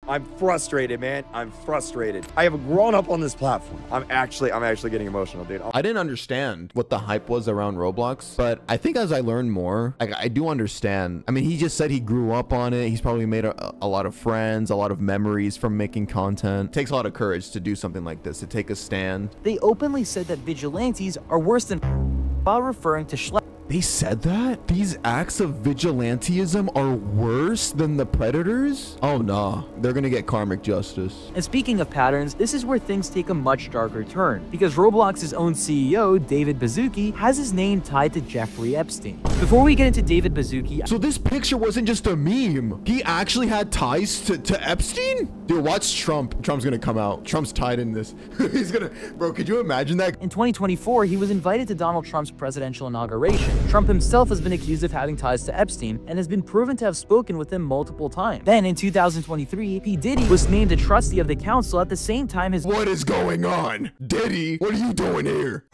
I'm frustrated, man. I'm frustrated. I have grown up on this platform. I'm actually getting emotional, dude. I didn't understand what the hype was around Roblox, but I think as I learn more, I do understand. I mean, he just said he grew up on it. He's probably made a lot of friends, a lot of memories from making content. It takes a lot of courage to do something like this, to take a stand. They openly said that vigilantes are worse than while referring to Schlep. They said that? These acts of vigilantism are worse than the predators? Oh, nah. They're gonna get karmic justice. And speaking of patterns, this is where things take a much darker turn, because Roblox's own CEO, David Baszucki, has his name tied to Jeffrey Epstein. Before we get into David Baszucki... So this picture wasn't just a meme. He actually had ties to Epstein? Dude, watch Trump. Trump's gonna come out. Trump's tied in this. He's gonna... Bro, could you imagine that? In 2024, he was invited to Donald Trump's presidential inauguration. Trump himself has been accused of having ties to Epstein and has been proven to have spoken with him multiple times. Then in 2023, P. Diddy was named a trustee of the council at the same time as— What is going on? Diddy, what are you doing here?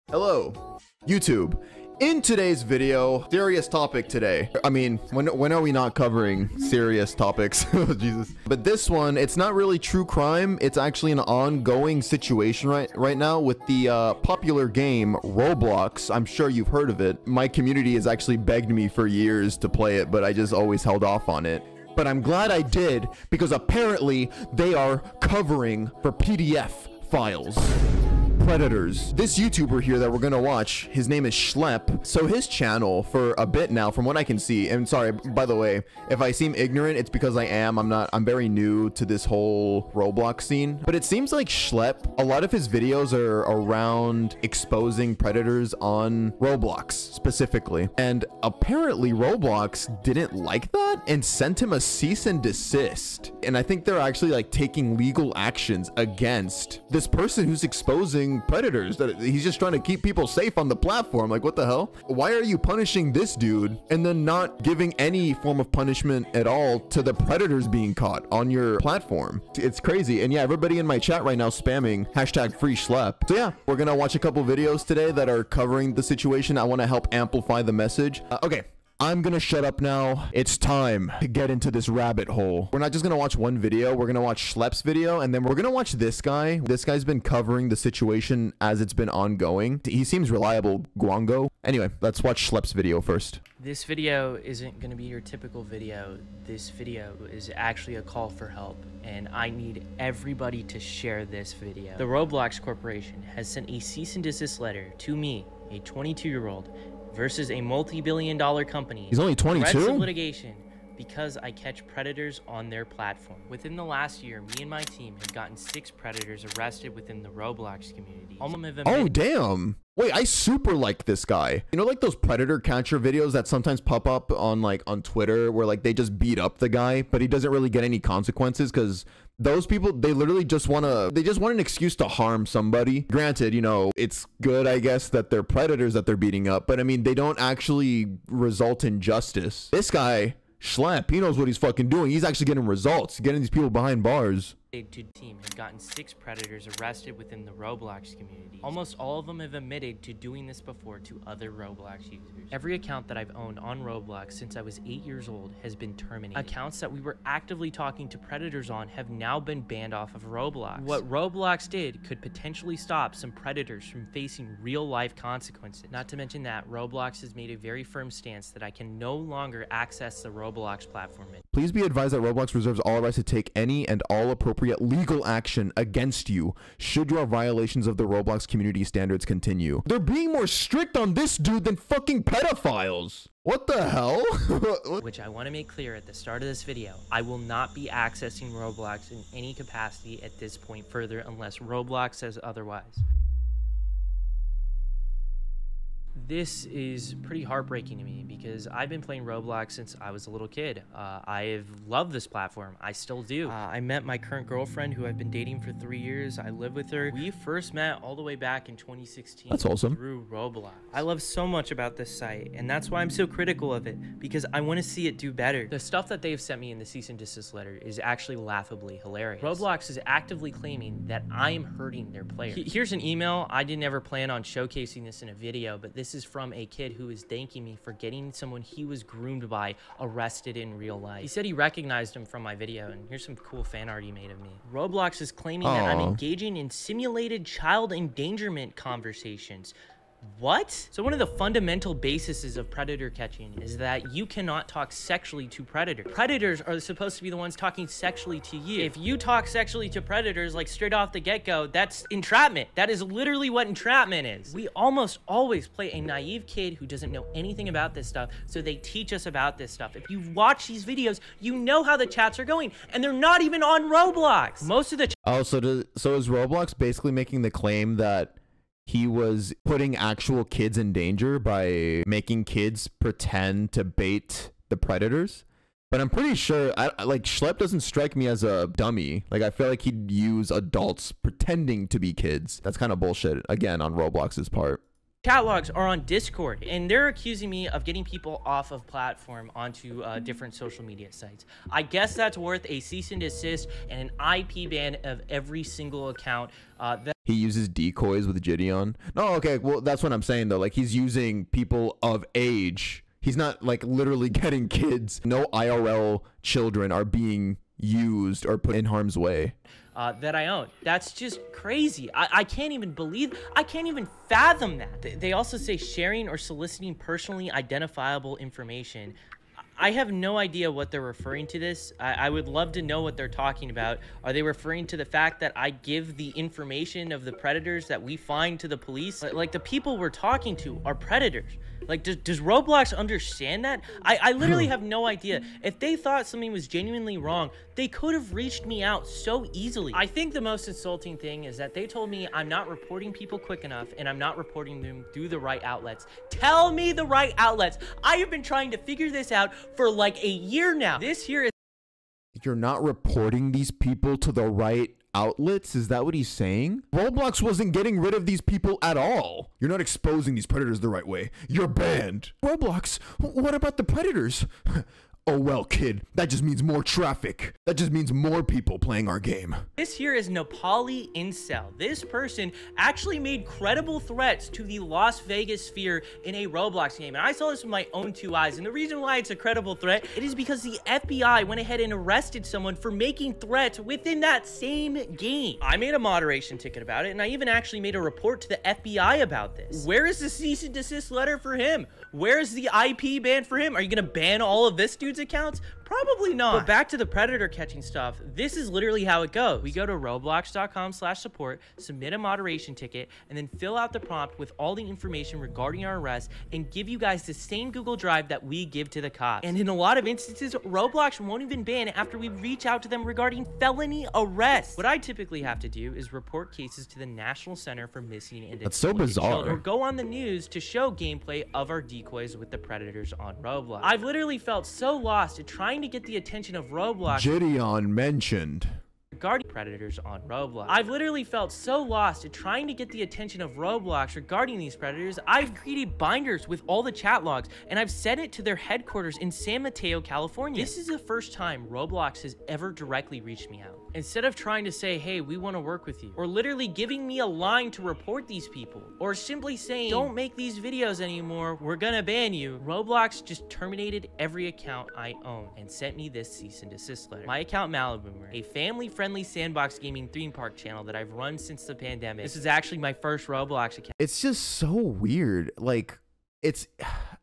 Hello, YouTube. In today's video, serious topic today. I mean, when are we not covering serious topics? Oh, Jesus. But this one, it's not really true crime. It's actually an ongoing situation right now with the popular game Roblox. I'm sure you've heard of it. My community has actually begged me for years to play it, but I just always held off on it. But I'm glad I did, because apparently they are covering for PDF files. Predators. This YouTuber here that we're gonna watch, his name is Schlep. So his channel for a bit now, from what I can see, and sorry, by the way, if I seem ignorant, it's because I am. I'm very new to this whole Roblox scene. But it seems like Schlep, a lot of his videos are around exposing predators on Roblox specifically. And apparently Roblox didn't like that and sent him a cease and desist. And I think they're actually like taking legal actions against this person who's exposing predators, that he's just trying to keep people safe on the platform. Like, what the hell? Why are you punishing this dude and then not giving any form of punishment at all to the predators being caught on your platform? It's crazy. And yeah, everybody in my chat right now spamming hashtag free Schlep. So yeah, we're gonna watch a couple videos today that are covering the situation. I want to help amplify the message. Okay, I'm gonna shut up now. It's time to get into this rabbit hole. We're not just gonna watch one video. We're gonna watch Schlep's video, and then we're gonna watch this guy. This guy's been covering the situation as it's been ongoing. He seems reliable, Guango. Anyway, let's watch Schlep's video first. This video isn't gonna be your typical video. This video is actually a call for help, and I need everybody to share this video. The Roblox Corporation has sent a cease and desist letter to me, a 22-year-old, versus a multi-billion-dollar company. He's only 22? Threats of litigation because I catch predators on their platform. Within the last year, me and my team have gotten 6 predators arrested within the Roblox community. Oh, damn. Wait, I super like this guy. You know, like those predator catcher videos that sometimes pop up on on Twitter where like they just beat up the guy, but he doesn't really get any consequences because those people, they literally just want an excuse to harm somebody. Granted, you know, it's good, I guess, that they're predators that they're beating up, but I mean, they don't actually result in justice. This guy, Schlep, he knows what he's fucking doing. He's actually getting results, getting these people behind bars. Team has gotten 6 predators arrested within the Roblox community. Almost all of them have admitted to doing this before to other Roblox users. Every account that I've owned on Roblox since I was 8 years old has been terminated. Accounts that we were actively talking to predators on have now been banned off of Roblox. What Roblox did could potentially stop some predators from facing real-life consequences. Not to mention that Roblox has made a very firm stance that I can no longer access the Roblox platform. Please be advised that Roblox reserves all rights to take any and all appropriate legal action against you should your violations of the Roblox community standards continue. They're being more strict on this dude than fucking pedophiles. What the hell? Which I want to make clear at the start of this video, I will not be accessing Roblox in any capacity at this point further unless Roblox says otherwise. This is pretty heartbreaking to me because I've been playing Roblox since I was a little kid. I've loved this platform. I still do. I met my current girlfriend who I've been dating for 3 years. I live with her. We first met all the way back in 2016. That's awesome. Through Roblox. I love so much about this site, and that's why I'm so critical of it, because I want to see it do better. The stuff that they've sent me in the cease and desist letter is actually laughably hilarious. Roblox is actively claiming that I am hurting their players. Here's an email. I didn't ever plan on showcasing this in a video, but this is from a kid who is thanking me for getting someone he was groomed by arrested in real life. He said he recognized him from my video, and here's some cool fan art he made of me. Roblox is claiming that I'm engaging in simulated child endangerment conversations. What? So one of the fundamental bases of predator catching is that you cannot talk sexually to predators. Predators are supposed to be the ones talking sexually to you. If you talk sexually to predators, like straight off the get-go, that's entrapment. That is literally what entrapment is. We almost always play a naive kid who doesn't know anything about this stuff, so they teach us about this stuff. If you watch these videos, you know how the chats are going, and they're not even on Roblox. Most of the so is Roblox basically making the claim that he was putting actual kids in danger by making kids pretend to bait the predators? But I'm pretty sure, like, Schlep doesn't strike me as a dummy. Like, I feel like he'd use adults pretending to be kids. That's kind of bullshit, again, on Roblox's part. chat logs are on Discord, and they're accusing me of getting people off of platform onto different social media sites. I guess that's worth a cease and desist and an IP ban of every single account he uses decoys with Gideon. No, okay, well, that's what I'm saying, though. Like, he's using people of age. He's not, like, literally getting kids. No IRL children are being used or put in harm's way. That I own. That's just crazy. I can't even I can't even fathom that. They also say sharing or soliciting personally identifiable information. I have no idea what they're referring to this. I would love to know what they're talking about. Are they referring to the fact that I give the information of the predators that we find to the police? Like, the people we're talking to are predators. Like, does Roblox understand that? I literally have no idea. If they thought something was genuinely wrong, they could have reached me out so easily. I think the most insulting thing is that they told me I'm not reporting people quick enough and I'm not reporting them through the right outlets. Tell me the right outlets. I have been trying to figure this out for like a year now. This here is... You're not reporting these people to the right outlets? Is that what he's saying? Roblox wasn't getting rid of these people at all. You're not exposing these predators the right way. You're banned. Roblox, what about the predators? Oh well, kid, that just means more traffic. That just means more people playing our game. This here is Nepali Incel. This person actually made credible threats to the Las Vegas sphere in a Roblox game. And I saw this with my own 2 eyes. And the reason why it's a credible threat, it is because the FBI went ahead and arrested someone for making threats within that same game. I made a moderation ticket about it, and I even actually made a report to the FBI about this. Where is the cease and desist letter for him? Where's the IP ban for him? Are you gonna ban all of this dude's accounts? Probably not. But back to the predator catching stuff, this is literally how it goes. We go to roblox.com/support, submit a moderation ticket, and then fill out the prompt with all the information regarding our arrest and give you guys the same Google Drive that we give to the cops. And in a lot of instances, Roblox won't even ban after we reach out to them regarding felony arrests. What I typically have to do is report cases to the National Center for Missing and That's so bizarre. Children, or go on the news to show gameplay of our decoys with the predators on Roblox. I've literally felt so lost at trying to get the attention of Roblox Gideon mentioned regarding predators on Roblox. I've literally felt so lost at trying to get the attention of Roblox regarding these predators. I've created binders with all the chat logs, and I've sent it to their headquarters in San Mateo, California. This is the first time Roblox has ever directly reached me out. Instead of trying to say, hey, we want to work with you, or literally giving me a line to report these people, or simply saying, don't make these videos anymore, we're gonna ban you, Roblox just terminated every account I own and sent me this cease and desist letter. My account Maliboomer, a family-friendly sandbox gaming theme park channel that I've run since the pandemic. This is actually my first Roblox account. It's just so weird. Like,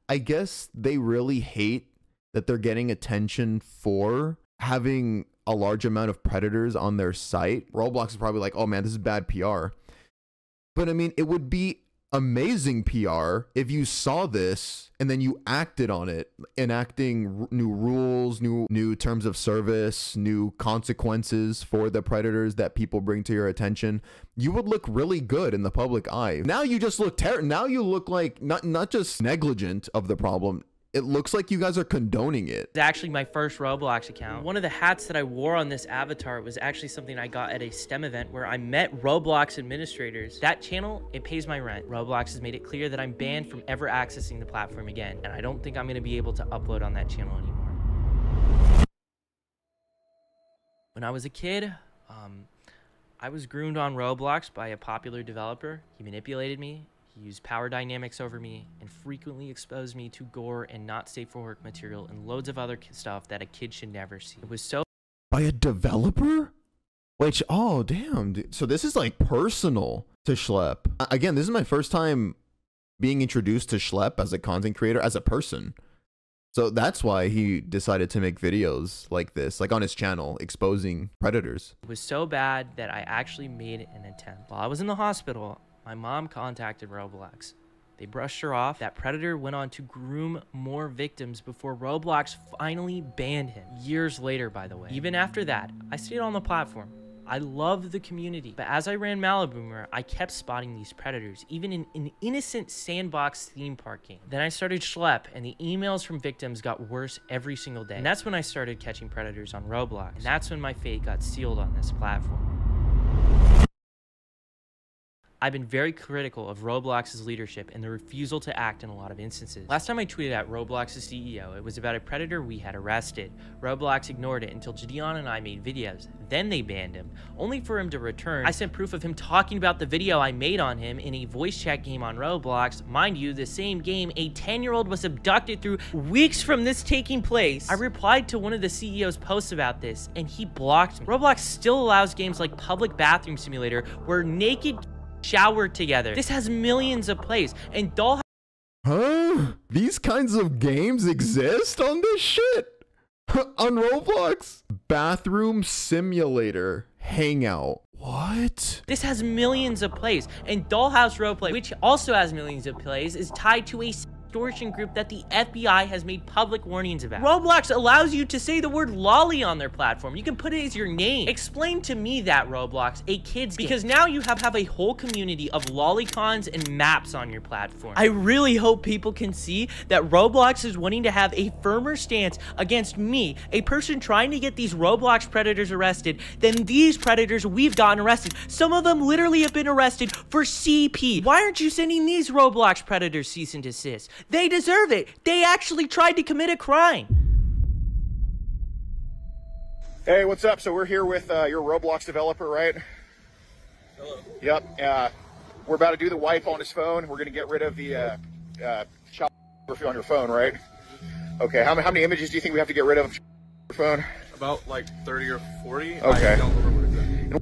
I guess they really hate that they're getting attention for having a large amount of predators on their site. Roblox is probably like, oh man, this is bad PR. But I mean, it would be amazing PR if you saw this and then you acted on it, enacting new rules, new terms of service, new consequences for the predators that people bring to your attention. You would look really good in the public eye. Now you just look terrible. Now you look like not just negligent of the problem. It looks like you guys are condoning it. It's actually my first Roblox account. One of the hats that I wore on this avatar was actually something I got at a STEM event where I met Roblox administrators. That channel, it pays my rent. Roblox has made it clear that I'm banned from ever accessing the platform again, and I don't think I'm gonna be able to upload on that channel anymore. When I was a kid, I was groomed on Roblox by a popular developer. He manipulated me. He used power dynamics over me and frequently exposed me to gore and not safe for work material and loads of other stuff that a kid should never see. It was so... By a developer? Which, oh, damn. Dude. So this is like personal to Schlep. Again, this is my first time being introduced to Schlep as a content creator, as a person. So that's why he decided to make videos like this, like on his channel, exposing predators. It was so bad that I actually made an attempt. While I was in the hospital, my mom contacted Roblox. They brushed her off. That predator went on to groom more victims before Roblox finally banned him. Years later, by the way. Even after that, I stayed on the platform. I loved the community. But as I ran Maliboomer, I kept spotting these predators, even in an innocent sandbox theme park game. Then I started Schlep, and the emails from victims got worse every single day. And that's when I started catching predators on Roblox. And that's when my fate got sealed on this platform. I've been very critical of Roblox's leadership and the refusal to act in a lot of instances. Last time I tweeted at Roblox's CEO, it was about a predator we had arrested. Roblox ignored it until Gideon and I made videos. Then they banned him, only for him to return. I sent proof of him talking about the video I made on him in a voice chat game on Roblox. Mind you, the same game, a 10-year-old was abducted through weeks from this taking place. I replied to one of the CEO's posts about this, and he blocked me. Roblox still allows games like Public Bathroom Simulator, where naked shower together. This has millions of plays, and Doll... Huh? These kinds of games exist on this shit? On Roblox? Bathroom Simulator Hangout. What? This has millions of plays, and Dollhouse Roleplay, which also has millions of plays, is tied to a extortion group that the FBI has made public warnings about. Roblox allows you to say the word lolly on their platform. You can put it as your name. Explain to me that, Roblox, a kid's game. Because now you have a whole community of lolicons and maps on your platform. I really hope people can see that Roblox is wanting to have a firmer stance against me, a person trying to get these Roblox predators arrested, than these predators we've gotten arrested. Some of them literally have been arrested for CP. Why aren't you sending these Roblox predators cease and desist? They deserve it. They actually tried to commit a crime. Hey, what's up? So we're here with your Roblox developer, right? Hello. Yep. We're about to do the wipe on his phone. We're going to get rid of the child pornography on your phone, right? Okay. How many images do you think we have to get rid of on your phone? About like 30 or 40. Okay. I don't remember exactly.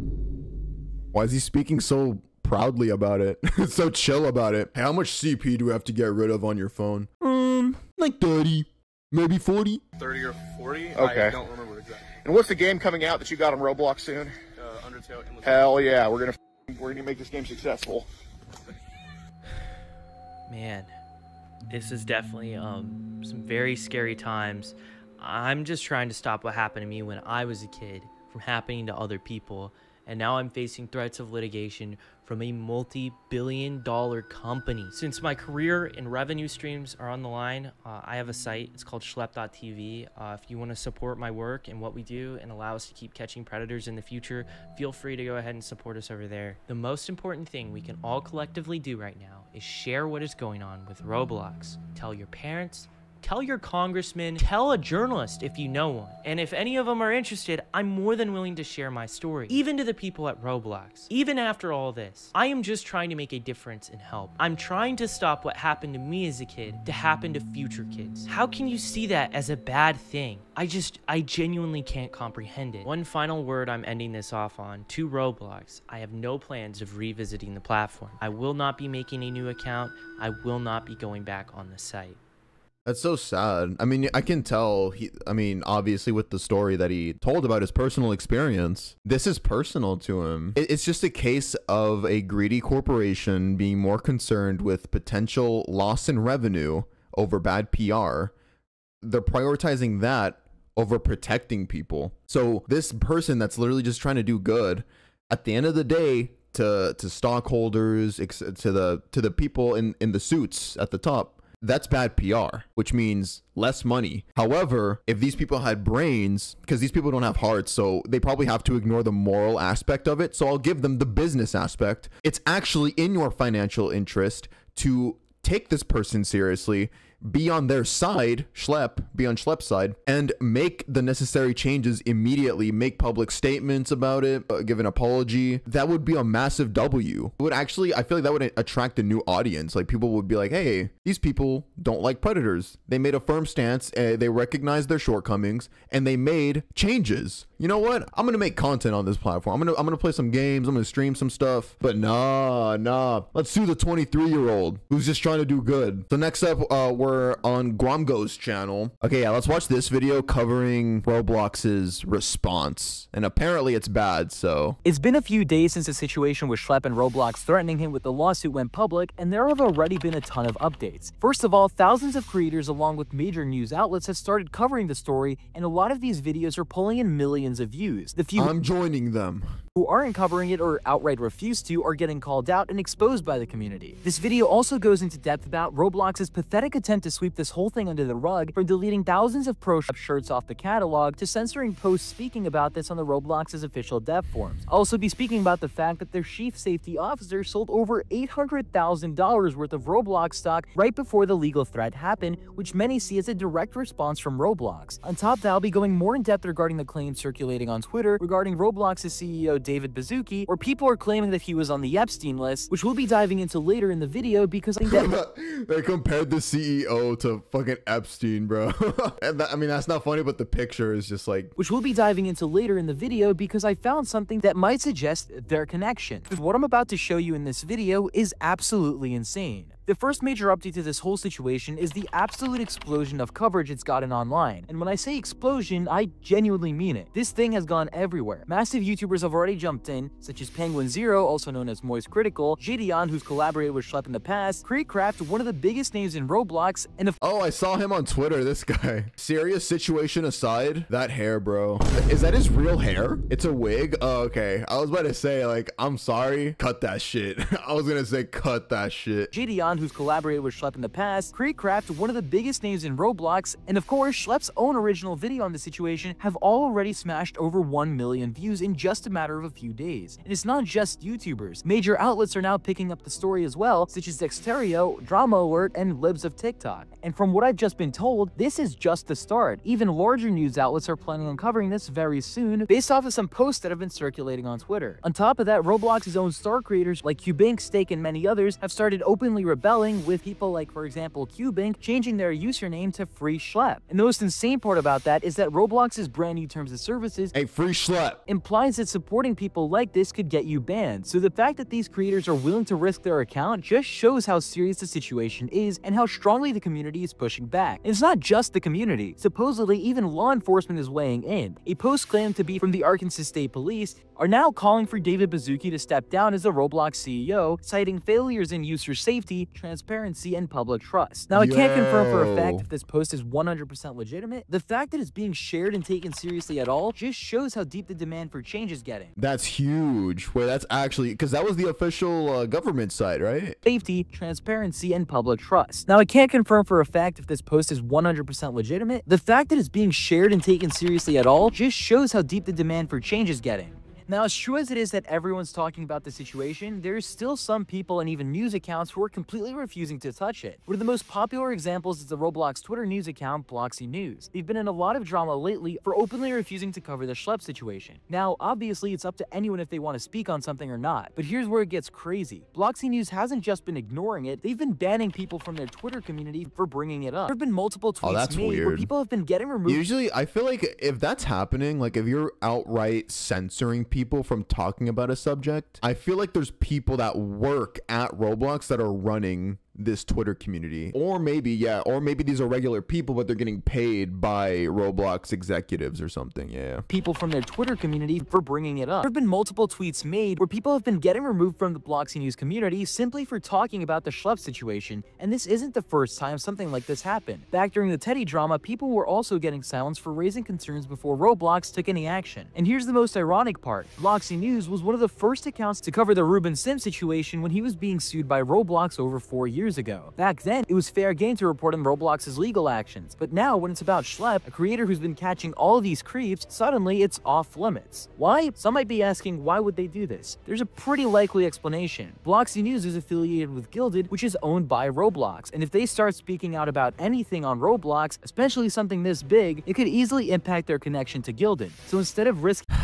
Why is he speaking so proudly about it? So chill about it. Hey, how much CP do we have to get rid of on your phone? Like 30, maybe 40. 30 or 40. Okay. I don't remember exactly. And what's the game coming out that you got on Roblox soon? Undertale. Hell yeah, we're gonna make this game successful. Man, this is definitely some very scary times. I'm just trying to stop what happened to me when I was a kid from happening to other people, and now I'm facing threats of litigation from a multi-billion-dollar company. Since my career and revenue streams are on the line, I have a site. It's called Schlep.tv. If you want to support my work and what we do and allow us to keep catching predators in the future, feel free to go ahead and support us over there. The most important thing we can all collectively do right now is share what is going on with Roblox. Tell your parents, tell your congressman, tell a journalist if you know one. And if any of them are interested, I'm more than willing to share my story, even to the people at Roblox. Even after all this, I am just trying to make a difference and help. I'm trying to stop what happened to me as a kid to happen to future kids. How can you see that as a bad thing? I genuinely can't comprehend it. One final word I'm ending this off on, to Roblox. I have no plans of revisiting the platform. I will not be making a new account. I will not be going back on the site. That's so sad. I mean, I can tell I mean, obviously with the story that he told about his personal experience, this is personal to him. It's just a case of a greedy corporation being more concerned with potential loss in revenue over bad PR. They're prioritizing that over protecting people. So this person that's literally just trying to do good, at the end of the day, to stockholders, to the people in the suits at the top, that's bad PR, which means less money. However, if these people had brains, because these people don't have hearts, so they probably have to ignore the moral aspect of it. So I'll give them the business aspect. It's actually in your financial interest to take this person seriously, be on their side, be on Schlep's side, and make the necessary changes immediately, make public statements about it, give an apology. That would be a massive W. It would actually, I feel like that would attract a new audience. Like people would be like, hey, these people don't like predators. They made a firm stance, they recognized their shortcomings, and they made changes. You know what? I'm gonna make content on this platform. I'm gonna play some games, I'm gonna stream some stuff. But nah. Let's sue the 23-year-old who's just trying to do good. So next up, we're on Gromgo's channel. Okay, yeah, let's watch this video covering Roblox's response. And apparently it's bad, so. It's been a few days since the situation with Schlep and Roblox threatening him with the lawsuit went public, and there have already been a ton of updates. First of all, thousands of creators along with major news outlets have started covering the story, and a lot of these videos are pulling in millions of views. The few I'm joining them who aren't covering it or outright refuse to are getting called out and exposed by the community. This video also goes into depth about Roblox's pathetic attempt to sweep this whole thing under the rug, from deleting thousands of pro shop shirts off the catalog to censoring posts speaking about this on the Roblox's official dev forums. I'll also be speaking about the fact that their chief safety officer sold over $800,000 worth of Roblox stock right before the legal threat happened, which many see as a direct response from Roblox. On top of that, I'll be going more in depth regarding the claims circulating on Twitter regarding Roblox's CEO David Baszucki, where people are claiming that he was on the Epstein list, which we'll be diving into later in the video because I think that they compared the CEO to fucking Epstein, bro. And I mean, that's not funny, but the picture is just like, which we'll be diving into later in the video because I found something that might suggest their connection. What I'm about to show you in this video is absolutely insane. The first major update to this whole situation is the absolute explosion of coverage it's gotten online. And when I say explosion, I genuinely mean it. This thing has gone everywhere. Massive YouTubers have already jumped in, such as Penguin Zero, also known as Moist Critical, Gideon, who's collaborated with Schlep in the past, Creecraft, one of the biggest names in Roblox, and oh, I saw him on Twitter, this guy. Serious situation aside, that hair, bro. Is that his real hair? It's a wig? Oh, okay. I was about to say, like, I'm sorry. Cut that shit. I was gonna say, cut that shit. Gideon, who's collaborated with Schlep in the past, Creecraft, one of the biggest names in Roblox, and of course, Schlep's own original video on the situation have all already smashed over 1 million views in just a matter of a few days. And it's not just YouTubers. Major outlets are now picking up the story as well, such as Dexterio, Drama Alert, and Libs of TikTok. And from what I've just been told, this is just the start. Even larger news outlets are planning on covering this very soon, based off of some posts that have been circulating on Twitter. On top of that, Roblox's own star creators like Cubink, Steak, and many others have started openly rebelling, with people like, for example, Cubink changing their username to Free Schlep. And the most insane part about that is that Roblox's brand new terms of services, hey, Free Schlep, implies that supporting people like this could get you banned. So the fact that these creators are willing to risk their account just shows how serious the situation is and how strongly the community is pushing back. And it's not just the community. Supposedly, even law enforcement is weighing in. A post claimed to be from the Arkansas State Police are now calling for David Baszucki to step down as the Roblox CEO, citing failures in user safety, transparency, and public trust. Now, I can't confirm for a fact if this post is 100% legitimate. The fact that it's being shared and taken seriously at all just shows how deep the demand for change is getting. That's huge. Wait, that's actually, because that was the official government site, right? Safety, transparency, and public trust. Now, I can't confirm for a fact if this post is 100% legitimate. The fact that it's being shared and taken seriously at all just shows how deep the demand for change is getting. Now, as true as it is that everyone's talking about the situation, there's still some people and even news accounts who are completely refusing to touch it. One of the most popular examples is the Roblox Twitter news account, Bloxy News. They've been in a lot of drama lately for openly refusing to cover the Schlep situation. Now, obviously, it's up to anyone if they want to speak on something or not, but here's where it gets crazy. Bloxy News hasn't just been ignoring it, they've been banning people from their Twitter community for bringing it up. There have been multiple tweets made where people have been getting removed. Usually, I feel like if that's happening, like if you're outright censoring people from talking about a subject, I feel like there's people that work at Roblox that are running this Twitter community. Or maybe, yeah, or maybe these are regular people, but they're getting paid by Roblox executives or something. Yeah. People from their Twitter community for bringing it up. There have been multiple tweets made where people have been getting removed from the Bloxy News community simply for talking about the Schlep situation, and this isn't the first time something like this happened. Back during the Teddy drama, people were also getting silenced for raising concerns before Roblox took any action. And here's the most ironic part. Bloxy News was one of the first accounts to cover the Ruben Sim situation when he was being sued by Roblox over 4 years ago. Back then, it was fair game to report on Roblox's legal actions, but now when it's about Schlep, a creator who's been catching all of these creeps, suddenly it's off limits. Why? Some might be asking, why would they do this? There's a pretty likely explanation. Bloxy News is affiliated with Gilded, which is owned by Roblox, and if they start speaking out about anything on Roblox, especially something this big, it could easily impact their connection to Gilded. So instead of risking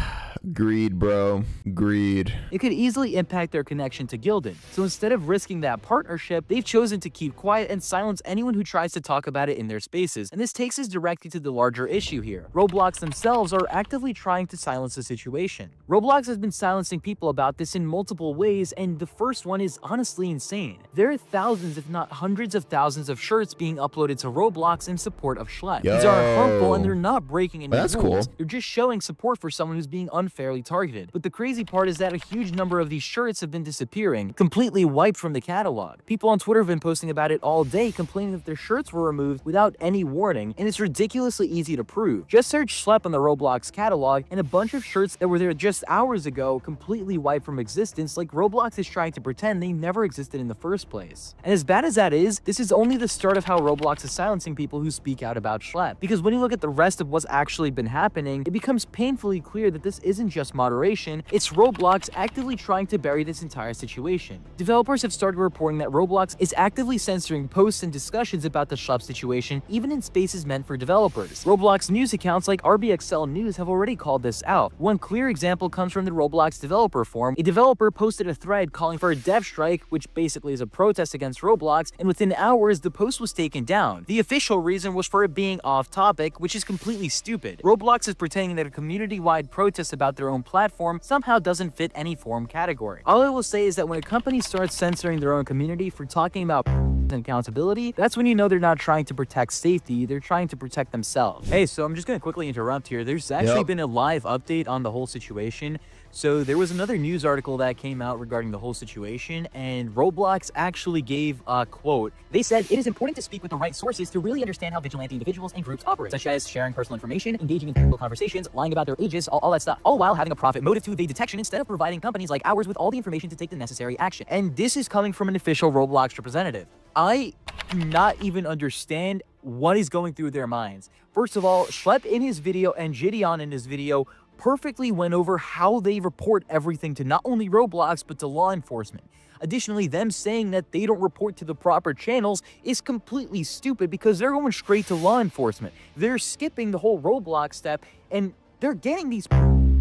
Greed, bro. Greed. It could easily impact their connection to Gilded. So instead of risking that partnership, they've chosen to keep quiet and silence anyone who tries to talk about it in their spaces. And this takes us directly to the larger issue here. Roblox themselves are actively trying to silence the situation. Roblox has been silencing people about this in multiple ways, and the first one is honestly insane. There are thousands, if not hundreds of thousands of shirts being uploaded to Roblox in support of Schlep. These are harmful and they're not breaking any rules. Cool. They're just showing support for someone who's being unfairly targeted. But the crazy part is that a huge number of these shirts have been disappearing, completely wiped from the catalog. People on Twitter have been posting about it all day, complaining that their shirts were removed without any warning, and it's ridiculously easy to prove. Just search Schlep on the Roblox catalog, and a bunch of shirts that were there just hours ago completely wiped from existence, like Roblox is trying to pretend they never existed in the first place. And as bad as that is, this is only the start of how Roblox is silencing people who speak out about Schlep. Because when you look at the rest of what's actually been happening, it becomes painfully clear that this isn't just moderation, it's Roblox actively trying to bury this entire situation. Developers have started reporting that Roblox is actively censoring posts and discussions about the Schlep situation, even in spaces meant for developers. Roblox news accounts like RBXL News have already called this out. One clear example comes from the Roblox developer forum. A developer posted a thread calling for a dev strike, which basically is a protest against Roblox, and within hours the post was taken down. The official reason was for it being off topic, which is completely stupid. Roblox is pretending that a community-wide protest about their own platform somehow doesn't fit any forum category. All I will say is that when a company starts censoring their own community for talking about and accountability, that's when you know they're not trying to protect safety, they're trying to protect themselves. Hey, so I'm just gonna quickly interrupt here. There's actually been a live update on the whole situation. So there was another news article that came out regarding the whole situation, and Roblox actually gave a quote. They said, "It is important to speak with the right sources to really understand how vigilante individuals and groups operate, such as sharing personal information, engaging in political conversations, lying about their ages, all that stuff, all while having a profit motive to evade detection instead of providing companies like ours with all the information to take the necessary action." And this is coming from an official Roblox representative. I do not even understand what is going through their minds. First of all, Schlep in his video and Gideon in his video perfectly went over how they report everything to not only Roblox, but to law enforcement. Additionally, them saying that they don't report to the proper channels is completely stupid because they're going straight to law enforcement. They're skipping the whole Roblox step and they're getting these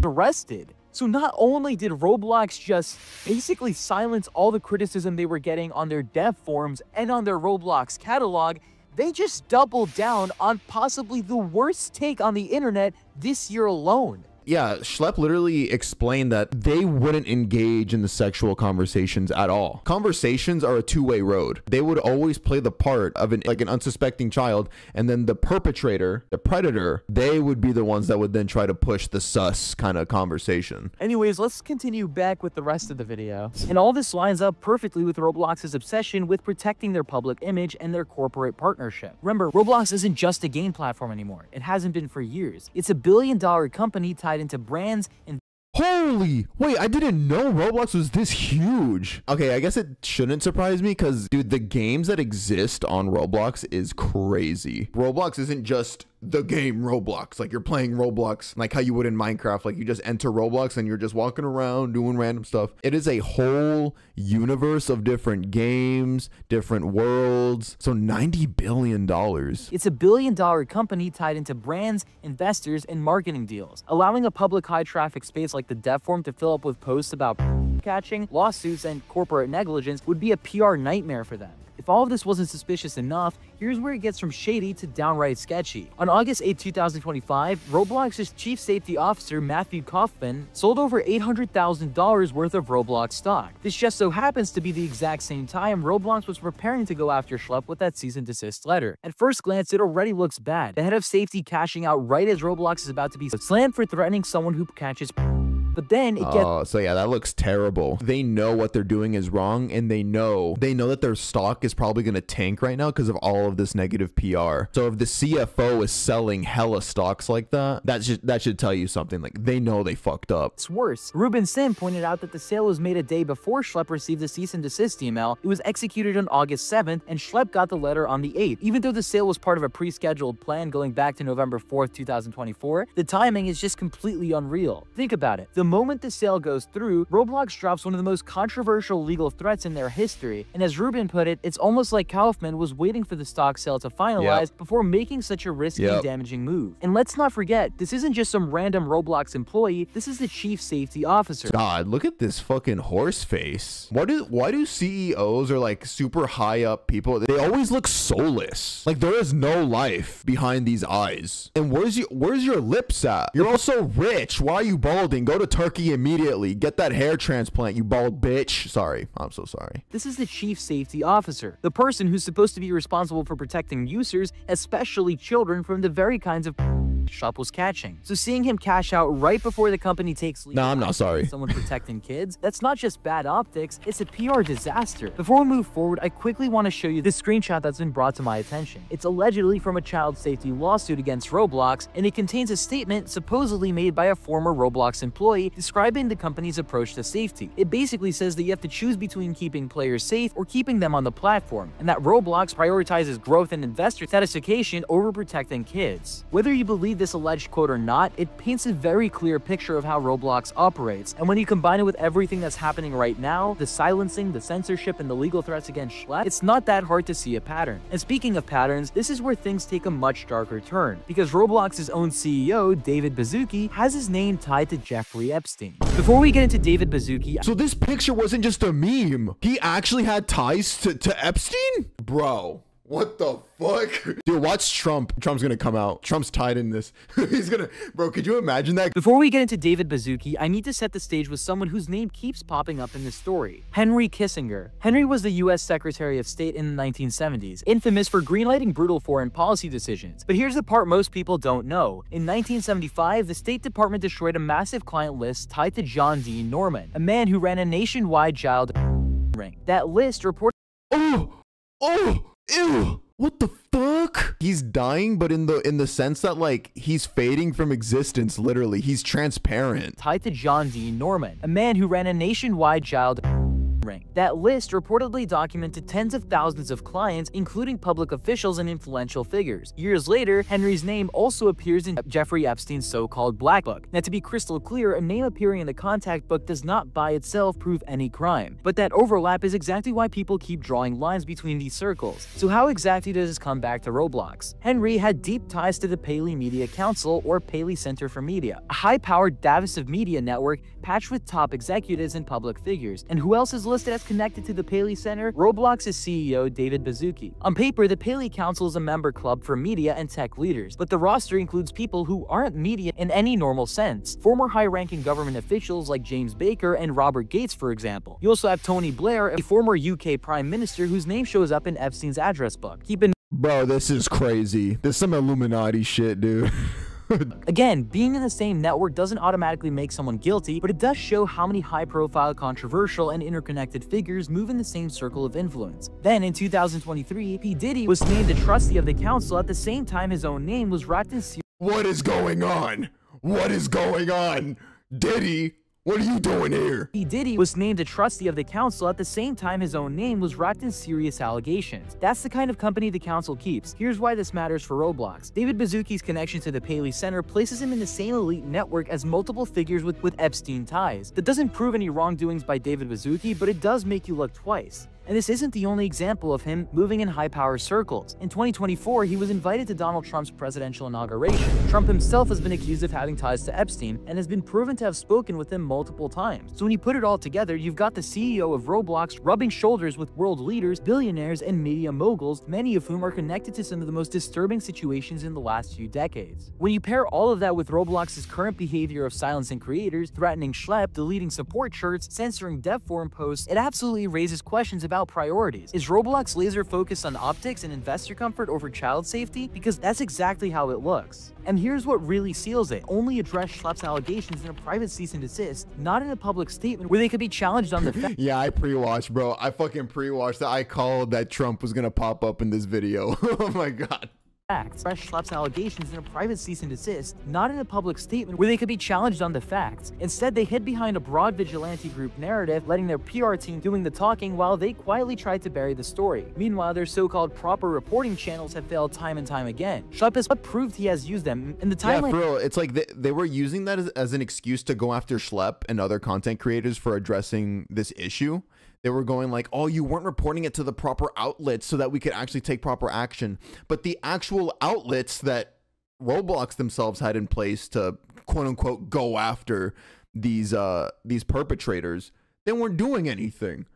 arrested. So not only did Roblox just basically silence all the criticism they were getting on their dev forums and on their Roblox catalog, they just doubled down on possibly the worst take on the internet this year alone. Yeah, Schlep literally explained that they wouldn't engage in the sexual conversations at all. Conversations are a two-way road. They would always play the part of an unsuspecting child, and then the perpetrator, the predator, they would be the ones that would then try to push the sus kind of conversation. Anyways, let's continue back with the rest of the video. And all this lines up perfectly with Roblox's obsession with protecting their public image and their corporate partnership. Remember, Roblox isn't just a game platform anymore. It hasn't been for years. It's a billion-dollar company tied into brands and Holy, wait, I didn't know Roblox was this huge. Okay, I guess it shouldn't surprise me because, dude, the games that exist on Roblox is crazy. Roblox isn't just the game Roblox, like you're playing Roblox like how you would in Minecraft, like you just enter Roblox and you're just walking around doing random stuff. It is a whole universe of different games, different worlds. So $90 billion. It's a billion-dollar company tied into brands, investors, and marketing deals. Allowing a public high-traffic space like the dev forum to fill up with posts about catching, lawsuits, and corporate negligence would be a PR nightmare for them. If if all of this wasn't suspicious enough, here's where it gets from shady to downright sketchy. On August 8, 2025, Roblox's chief safety officer, Matthew Kaufman, sold over $800,000 worth of Roblox stock. This just so happens to be the exact same time Roblox was preparing to go after Schlep with that cease and desist letter. At first glance, it already looks bad. The head of safety cashing out right as Roblox is about to be slammed for threatening someone who catches. But then it gets— Oh, so yeah, that looks terrible. They know what they're doing is wrong, and they know that their stock is probably going to tank right now because of all of this negative PR. So if the CFO is selling hella stocks like that, that should tell you something. Like, they know they fucked up. It's worse. Ruben Sim pointed out that the sale was made a day before Schlep received the cease and desist email. It was executed on August 7th, and Schlep got the letter on the 8th. Even though the sale was part of a pre-scheduled plan going back to November 4th, 2024, the timing is just completely unreal. Think about it. The moment the sale goes through, Roblox drops one of the most controversial legal threats in their history, and as Ruben put it, it's almost like Kaufman was waiting for the stock sale to finalize before making such a risky and damaging move. And let's not forget, this isn't just some random Roblox employee, this is the chief safety officer. God, look at this fucking horse face. Why do CEOs or like super high up people, they always look soulless? Like, there is no life behind these eyes. And where's your lips at? You're also rich. Why are you balding? Go to Turkey immediately. Get that hair transplant, you bald bitch. Sorry, I'm so sorry. This is the chief safety officer, the person who's supposed to be responsible for protecting users, especially children, from the very kinds of Schlep was catching. So seeing him cash out right before the company takes legal I'm not sorry. someone protecting kids, that's not just bad optics, it's a PR disaster. Before we move forward, I quickly want to show you this screenshot that's been brought to my attention. It's allegedly from a child safety lawsuit against Roblox, and it contains a statement supposedly made by a former Roblox employee describing the company's approach to safety. It basically says that you have to choose between keeping players safe or keeping them on the platform, and that Roblox prioritizes growth and investor satisfaction over protecting kids. Whether you believe this alleged quote or not, it paints a very clear picture of how Roblox operates, and when you combine it with everything that's happening right now, the silencing, the censorship, and the legal threats against Schlep, it's not that hard to see a pattern. And speaking of patterns, this is where things take a much darker turn, because Roblox's own CEO, David Baszucki, has his name tied to Jeffrey Epstein. Before we get into David Baszucki— So this picture wasn't just a meme. He actually had ties to Epstein? Bro, what the fuck? Dude, watch Trump. Trump's gonna come out. Trump's tied in this. He's gonna— Bro, could you imagine that? Before we get into David Baszucki, I need to set the stage with someone whose name keeps popping up in this story: Henry Kissinger. Henry was the US Secretary of State in the 1970s, infamous for greenlighting brutal foreign policy decisions. But here's the part most people don't know. In 1975, the State Department destroyed a massive client list tied to John Dean Norman, a man who ran a nationwide child ring. That list reported— Ew! What the fuck? He's dying, but in the sense that, like, he's fading from existence, literally. He's transparent. tied to John Dean Norman, a man who ran a nationwide child ring. That list reportedly documented tens of thousands of clients, including public officials and influential figures. Years later, Henry's name also appears in Jeffrey Epstein's so-called Black Book. Now, to be crystal clear, a name appearing in the contact book does not by itself prove any crime, but that overlap is exactly why people keep drawing lines between these circles. So how exactly does this come back to Roblox? Henry had deep ties to the Paley Media Council, or Paley Center for Media, a high-powered divisive media network patched with top executives and public figures. And who else is listed as connected to the Paley Center? Roblox's CEO, David Baszucki. On paper, the Paley Council is a member club for media and tech leaders, but the roster includes people who aren't media in any normal sense. Former high-ranking government officials like James Baker and Robert Gates, for example. You also have Tony Blair, a former UK Prime Minister whose name shows up in Epstein's address book. Bro, this is crazy. This is some Illuminati shit, dude. Again, being in the same network doesn't automatically make someone guilty, but it does show how many high-profile, controversial, and interconnected figures move in the same circle of influence. Then, in 2023, P. Diddy was named a trustee of the council at the same time his own name was wrapped in What is going on? What is going on? Diddy, what are you doing here? P. Diddy was named a trustee of the council at the same time his own name was wrapped in serious allegations. That's the kind of company the council keeps. Here's why this matters for Roblox. David Baszucki's connection to the Paley Center places him in the same elite network as multiple figures with Epstein ties. That doesn't prove any wrongdoings by David Baszucki, but it does make you look twice. And this isn't the only example of him moving in high-power circles. In 2024, he was invited to Donald Trump's presidential inauguration. Trump himself has been accused of having ties to Epstein and has been proven to have spoken with him multiple times. So when you put it all together, you've got the CEO of Roblox rubbing shoulders with world leaders, billionaires, and media moguls, many of whom are connected to some of the most disturbing situations in the last few decades. When you pair all of that with Roblox's current behavior of silencing creators, threatening Schlep, deleting support shirts, censoring dev forum posts, it absolutely raises questions about priorities. Is Roblox laser focused on optics and investor comfort over child safety? Because that's exactly how it looks. And here's what really seals it: only address Schlep's allegations in a private cease and desist, not in a public statement where they could be challenged on the Yeah, I pre-watched, bro. I fucking pre-watched that. I called that Trump was gonna pop up in this video. Oh my god. facts. Fresh Schlep's allegations in a private cease and desist, not in a public statement where they could be challenged on the facts. Instead, they hid behind a broad vigilante group narrative, letting their PR team doing the talking while they quietly tried to bury the story. Meanwhile, their so-called proper reporting channels have failed time and time again. Schlep has proved he has used them in the timeline. Yeah, for real, it's like they were using that as an excuse to go after Schlep and other content creators for addressing this issue. They were going like, oh, you weren't reporting it to the proper outlets so that we could actually take proper action. But the actual outlets that Roblox themselves had in place to quote unquote go after these perpetrators, they weren't doing anything.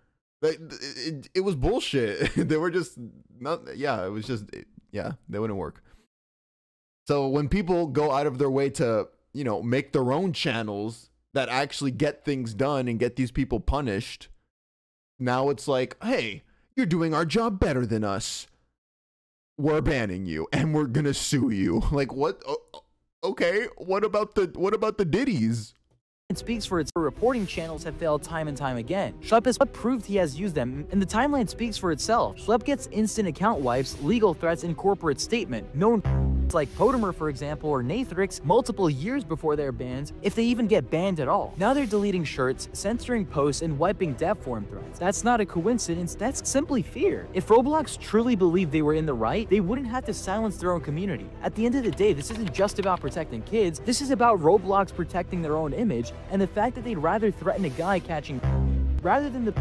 It was bullshit. They were just not, yeah, it was just, yeah, they wouldn't work. So when people go out of their way to, you know, make their own channels that actually get things done and get these people punished, now it's like, hey, you're doing our job better than us. We're banning you and we're gonna sue you. Like, what? Okay, what about the ditties? It speaks for its reporting channels have failed time and time again. Schlep has proved he has used them, and the timeline speaks for itself. Schlep gets instant account wipes, legal threats, and corporate statement. Known like Potimer, for example, or Nathrix, multiple years before they're banned, if they even get banned at all. Now they're deleting shirts, censoring posts, and wiping dev forum threads. That's not a coincidence, that's simply fear. If Roblox truly believed they were in the right, they wouldn't have to silence their own community. At the end of the day, this isn't just about protecting kids, this is about Roblox protecting their own image, and the fact that they'd rather threaten a guy catching rather than the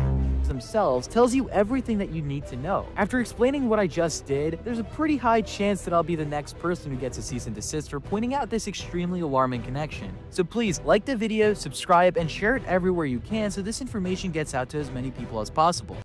themselves tells you everything that you need to know. After explaining what I just did, there's a pretty high chance that I'll be the next person who gets a cease and desist for pointing out this extremely alarming connection. So please like the video, subscribe, and share it everywhere you can so this information gets out to as many people as possible.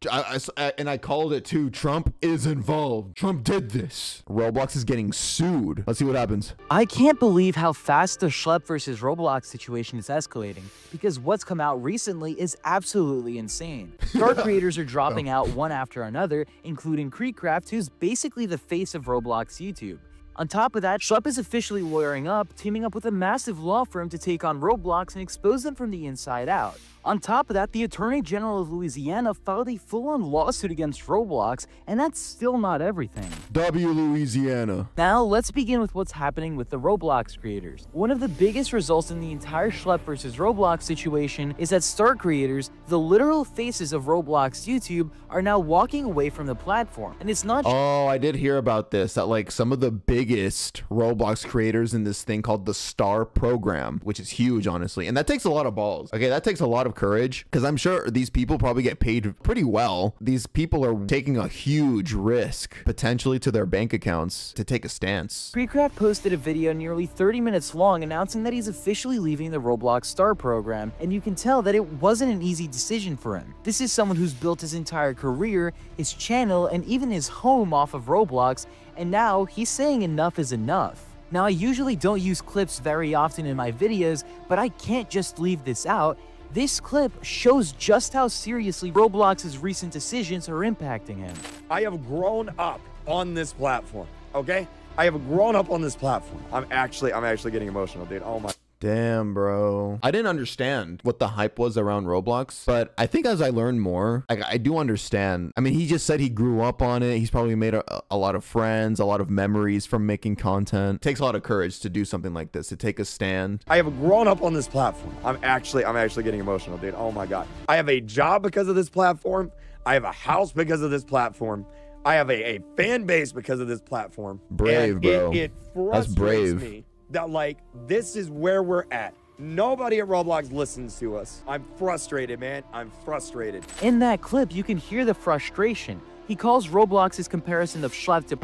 And I called it too. Trump is involved. Trump did this. Roblox is getting sued. Let's see what happens. I can't believe how fast the Schlep versus Roblox situation is escalating, because what's come out recently is absolutely insane. Star creators are dropping out one after another, including Creekcraft, who's basically the face of Roblox YouTube. On top of that, Schlep is officially lawyering up, teaming up with a massive law firm to take on Roblox and expose them from the inside out. On top of that, the Attorney General of Louisiana filed a full-on lawsuit against Roblox, and that's still not everything. W Louisiana. Now, let's begin with what's happening with the Roblox creators. One of the biggest results in the entire Schlep versus Roblox situation is that star creators, the literal faces of Roblox YouTube, are now walking away from the platform. And it's not— Oh, I did hear about this, that like some of the biggest Roblox creators in this thing called the Star Program, which is huge, honestly. And that takes a lot of balls. Okay, that takes a lot of courage, because I'm sure these people probably get paid pretty well. These people are taking a huge risk, potentially to their bank accounts, to take a stance. Creekcraft posted a video nearly 30 minutes long announcing that he's officially leaving the Roblox Star Program, and you can tell that it wasn't an easy decision for him. This is someone who's built his entire career, his channel, and even his home off of Roblox, and now he's saying enough is enough. Now, I usually don't use clips very often in my videos, but I can't just leave this out. This clip shows just how seriously Roblox's recent decisions are impacting him. I have grown up on this platform, okay? I have grown up on this platform. I'm actually getting emotional, dude. Oh my. Damn, bro. I didn't understand what the hype was around Roblox, but I think as I learn more, I do understand. I mean, he just said he grew up on it. He's probably made a lot of friends, a lot of memories from making content. It takes a lot of courage to do something like this, to take a stand. I have grown up on this platform. I'm actually getting emotional, dude. Oh my God. I have a job because of this platform. I have a house because of this platform. I have a fan base because of this platform. Brave, and bro. It frustrates me that like this is where we're at. Nobody at Roblox listens to us. I'm frustrated, man. I'm frustrated. In that clip, you can hear the frustration. He calls Roblox's comparison of Schlep to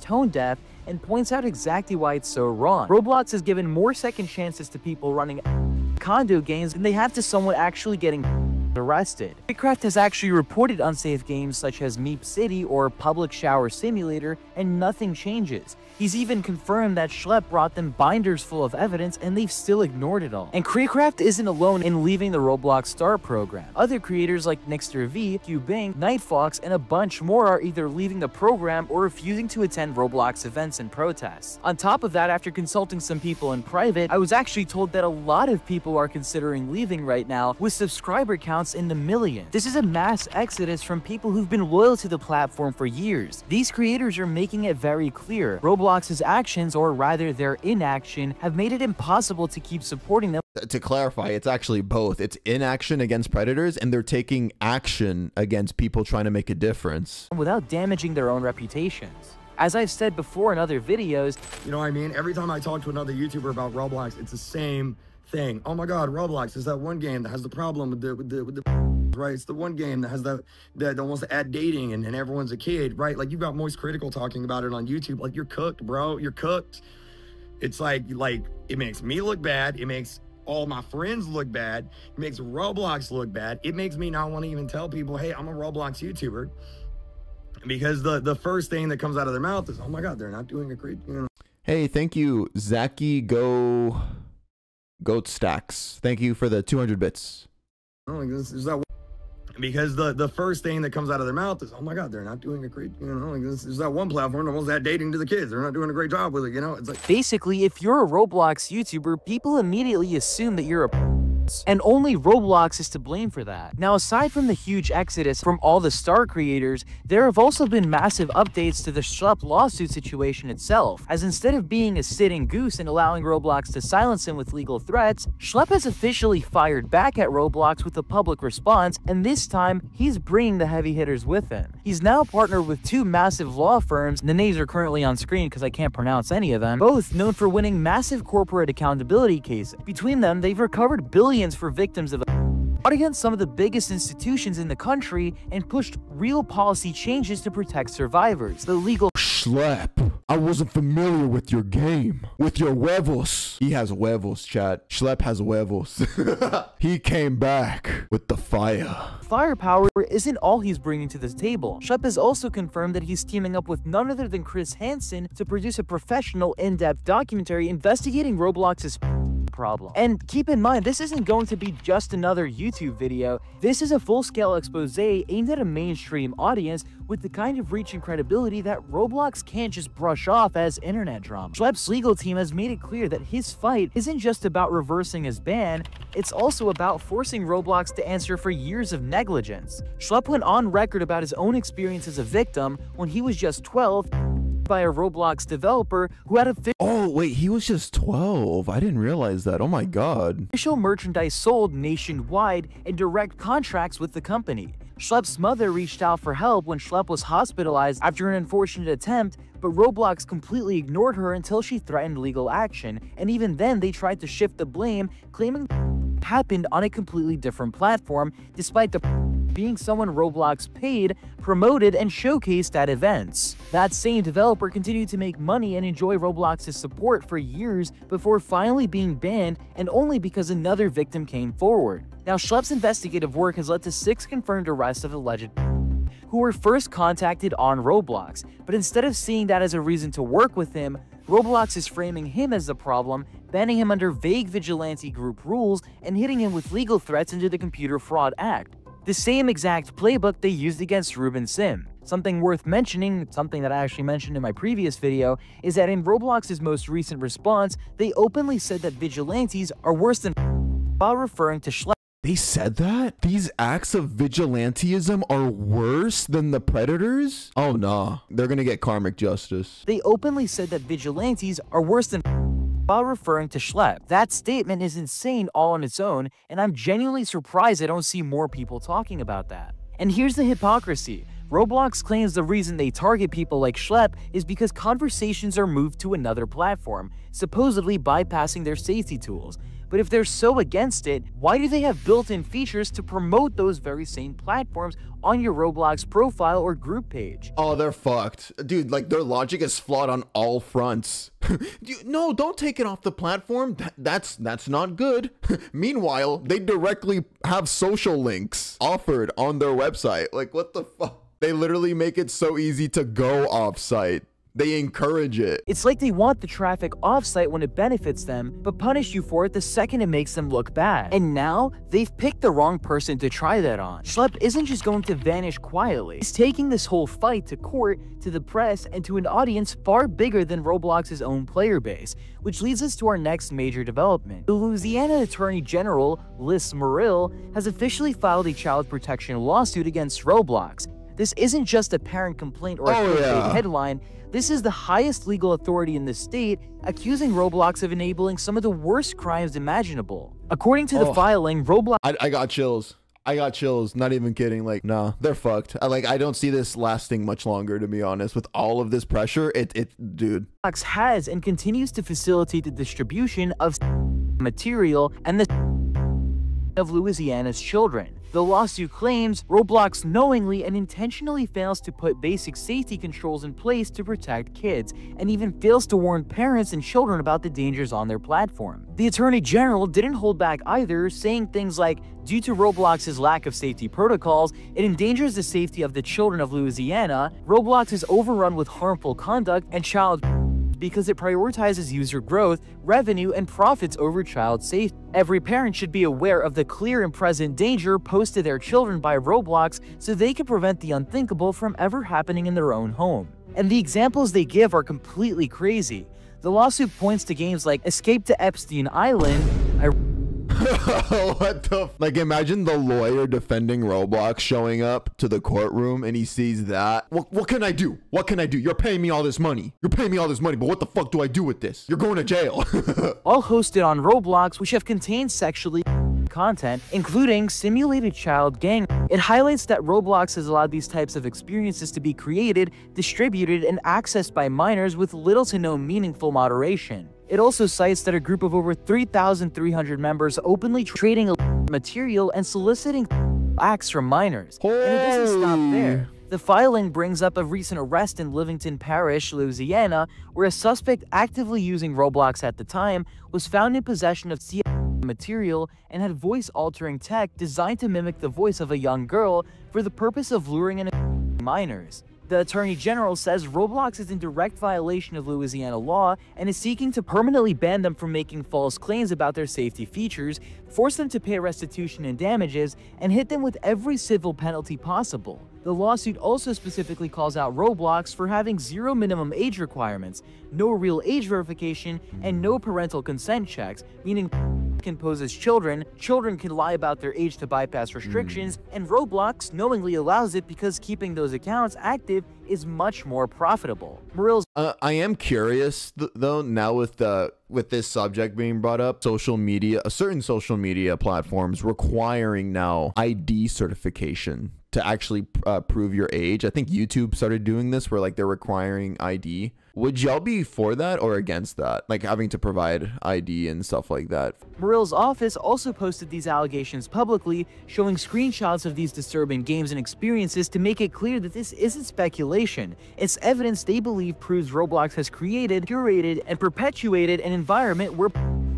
tone deaf and points out exactly why it's so wrong. Roblox has given more second chances to people running condo games than they have to someone actually getting arrested. Minecraft has actually reported unsafe games such as Meep City or Public Shower Simulator, and nothing changes. He's even confirmed that Schlep brought them binders full of evidence and they've still ignored it all. And Minecraft isn't alone in leaving the Roblox Star program. Other creators like NixterV, QBing, Nightfox, and a bunch more are either leaving the program or refusing to attend Roblox events and protests. On top of that, after consulting some people in private, I was actually told that a lot of people are considering leaving right now, with subscriber counts in the millions. This is a mass exodus from people who've been loyal to the platform for years. These creators are making it very clear. Roblox's actions, or rather their inaction, have made it impossible to keep supporting them. To clarify, it's actually both. It's inaction against predators, and they're taking action against people trying to make a difference Without damaging their own reputations. As I've said before in other videos, You know what I mean? Every time I talk to another YouTuber about Roblox, it's the same thing. Oh my God, Roblox is that one game that has the problem with the right? It's the one game that has that wants to add dating and everyone's a kid, right? Like, you got Moist Critical talking about it on YouTube. Like, you're cooked, bro. You're cooked. It's like it makes me look bad. It makes all my friends look bad. It makes Roblox look bad. It makes me not want to even tell people, hey, I'm a Roblox YouTuber. Because the first thing that comes out of their mouth is, oh my God, they're not doing a great, you know. Hey, thank you, Zaki Goat Stacks. Thank you for the 200 bits. Oh, is that because the first thing that comes out of their mouth is, oh my God, they're not doing a great, you know, like this is that one platform that wants that dating to the kids. They're not doing a great job with it, you know. It's like, basically, if you're a Roblox YouTuber, people immediately assume that you're a and only Roblox is to blame for that. Now, aside from the huge exodus from all the star creators, there have also been massive updates to the Schlep lawsuit situation itself, as instead of being a sitting goose and allowing Roblox to silence him with legal threats, Schlep has officially fired back at Roblox with a public response, and this time, he's bringing the heavy hitters with him. He's now partnered with two massive law firms, the names are currently on screen because I can't pronounce any of them, both known for winning massive corporate accountability cases. Between them, they've recovered billions for victims of fought against some of the biggest institutions in the country and pushed real policy changes to protect survivors. The legal Schlep, I wasn't familiar with your game. With your huevos. He has huevos, chat. Schlep has huevos. He came back with the fire. firepower isn't all he's bringing to this table. Schlep has also confirmed that he's teaming up with none other than Chris Hansen to produce a professional, in-depth documentary investigating Roblox's problem. And keep in mind, this isn't going to be just another YouTube video. This is a full-scale expose aimed at a mainstream audience with the kind of reach and credibility that Roblox can't just brush off as internet drama. Schlep's legal team has made it clear that his fight isn't just about reversing his ban, it's also about forcing Roblox to answer for years of negligence. Schlep went on record about his own experience as a victim when he was just 12 by a Roblox developer who had a Oh, wait, he was just 12. I didn't realize that. Oh my God. official merchandise sold nationwide and direct contracts with the company. Schlep's mother reached out for help when Schlep was hospitalized after an unfortunate attempt, but Roblox completely ignored her until she threatened legal action, and even then they tried to shift the blame, claiming happened on a completely different platform, despite the being someone Roblox paid, promoted, and showcased at events. That same developer continued to make money and enjoy Roblox's support for years before finally being banned, and only because another victim came forward. Now, Schlep's investigative work has led to 6 confirmed arrests of alleged who were first contacted on Roblox, but instead of seeing that as a reason to work with him, Roblox is framing him as the problem, banning him under vague vigilante group rules, and hitting him with legal threats under the Computer Fraud Act. The same exact playbook they used against Ruben Sim. Something worth mentioning, something that I actually mentioned in my previous video, is that in Roblox's most recent response, they openly said that vigilantes are worse than while referring to Schlep. They said that? These acts of vigilantism are worse than the predators? Oh, nah. They're gonna get karmic justice. They openly said that vigilantes are worse than while referring to Schlep. That statement is insane all on its own, and I'm genuinely surprised I don't see more people talking about that. And here's the hypocrisy. Roblox claims the reason they target people like Schlep is because conversations are moved to another platform, supposedly bypassing their safety tools. But if they're so against it, why do they have built-in features to promote those very same platforms on your Roblox profile or group page? Oh, they're fucked. Dude, like, their logic is flawed on all fronts. No, don't take it off the platform. That's not good. Meanwhile, they directly have social links offered on their website. Like, what the fuck? They literally make it so easy to go off-site. They encourage it. It's like they want the traffic off-site when it benefits them, but punish you for it the second it makes them look bad. And now, they've picked the wrong person to try that on. Schlep isn't just going to vanish quietly. He's taking this whole fight to court, to the press, and to an audience far bigger than Roblox's own player base, which leads us to our next major development. The Louisiana Attorney General, Liz Muriel, has officially filed a child protection lawsuit against Roblox. This isn't just a parent complaint or a clickbait headline. This is the highest legal authority in the state, accusing Roblox of enabling some of the worst crimes imaginable. According to the filing, Roblox— I got chills. I got chills. Not even kidding. Like, nah, they're fucked. I don't see this lasting much longer, to be honest. With all of this pressure, dude. Roblox has and continues to facilitate the distribution of material and of Louisiana's children. The lawsuit claims Roblox knowingly and intentionally fails to put basic safety controls in place to protect kids, and even fails to warn parents and children about the dangers on their platform. The Attorney General didn't hold back either, saying things like, due to Roblox's lack of safety protocols, it endangers the safety of the children of Louisiana. Roblox is overrun with harmful conduct and child because it prioritizes user growth, revenue, and profits over child safety. Every parent should be aware of the clear and present danger posed to their children by Roblox so they can prevent the unthinkable from ever happening in their own home. And the examples they give are completely crazy. The lawsuit points to games like Escape to Epstein Island. What the like, imagine the lawyer defending Roblox showing up to the courtroom and he sees that. What can I do? What can I do? You're paying me all this money. You're paying me all this money, but what the fuck do I do with this? You're going to jail. All hosted on Roblox, which have contained sexually content, including simulated child gang. It highlights that Roblox has allowed these types of experiences to be created, distributed, and accessed by minors with little to no meaningful moderation. It also cites that a group of over 3,300 members openly trading material and soliciting acts from minors. And it doesn't stop there. The filing brings up a recent arrest in Livingston Parish, Louisiana, where a suspect actively using Roblox at the time was found in possession of material and had voice-altering tech designed to mimic the voice of a young girl for the purpose of luring in minors. The Attorney General says Roblox is in direct violation of Louisiana law and is seeking to permanently ban them from making false claims about their safety features, force them to pay restitution and damages, and hit them with every civil penalty possible. The lawsuit also specifically calls out Roblox for having zero minimum age requirements, no real age verification, and no parental consent checks, meaning can pose as children can lie about their age to bypass restrictions, and Roblox knowingly allows it because keeping those accounts active is much more profitable. Muriel's I am curious though, now with this subject being brought up, certain social media platforms requiring now ID certification to actually prove your age. I think YouTube started doing this where like they're requiring ID. Would y'all be for that or against that? Like having to provide ID and stuff like that? Muriel's office also posted these allegations publicly, showing screenshots of these disturbing games and experiences to make it clear that this isn't speculation. It's evidence they believe proves Roblox has created, curated, and perpetuated an environment where